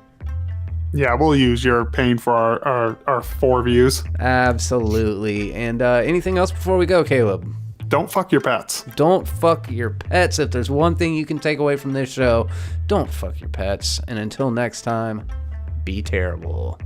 Yeah, we'll use your pain for our 4 views. Absolutely. And anything else before we go, Caleb? Don't fuck your pets. Don't fuck your pets. If there's one thing you can take away from this show, don't fuck your pets. And until next time, be terrible.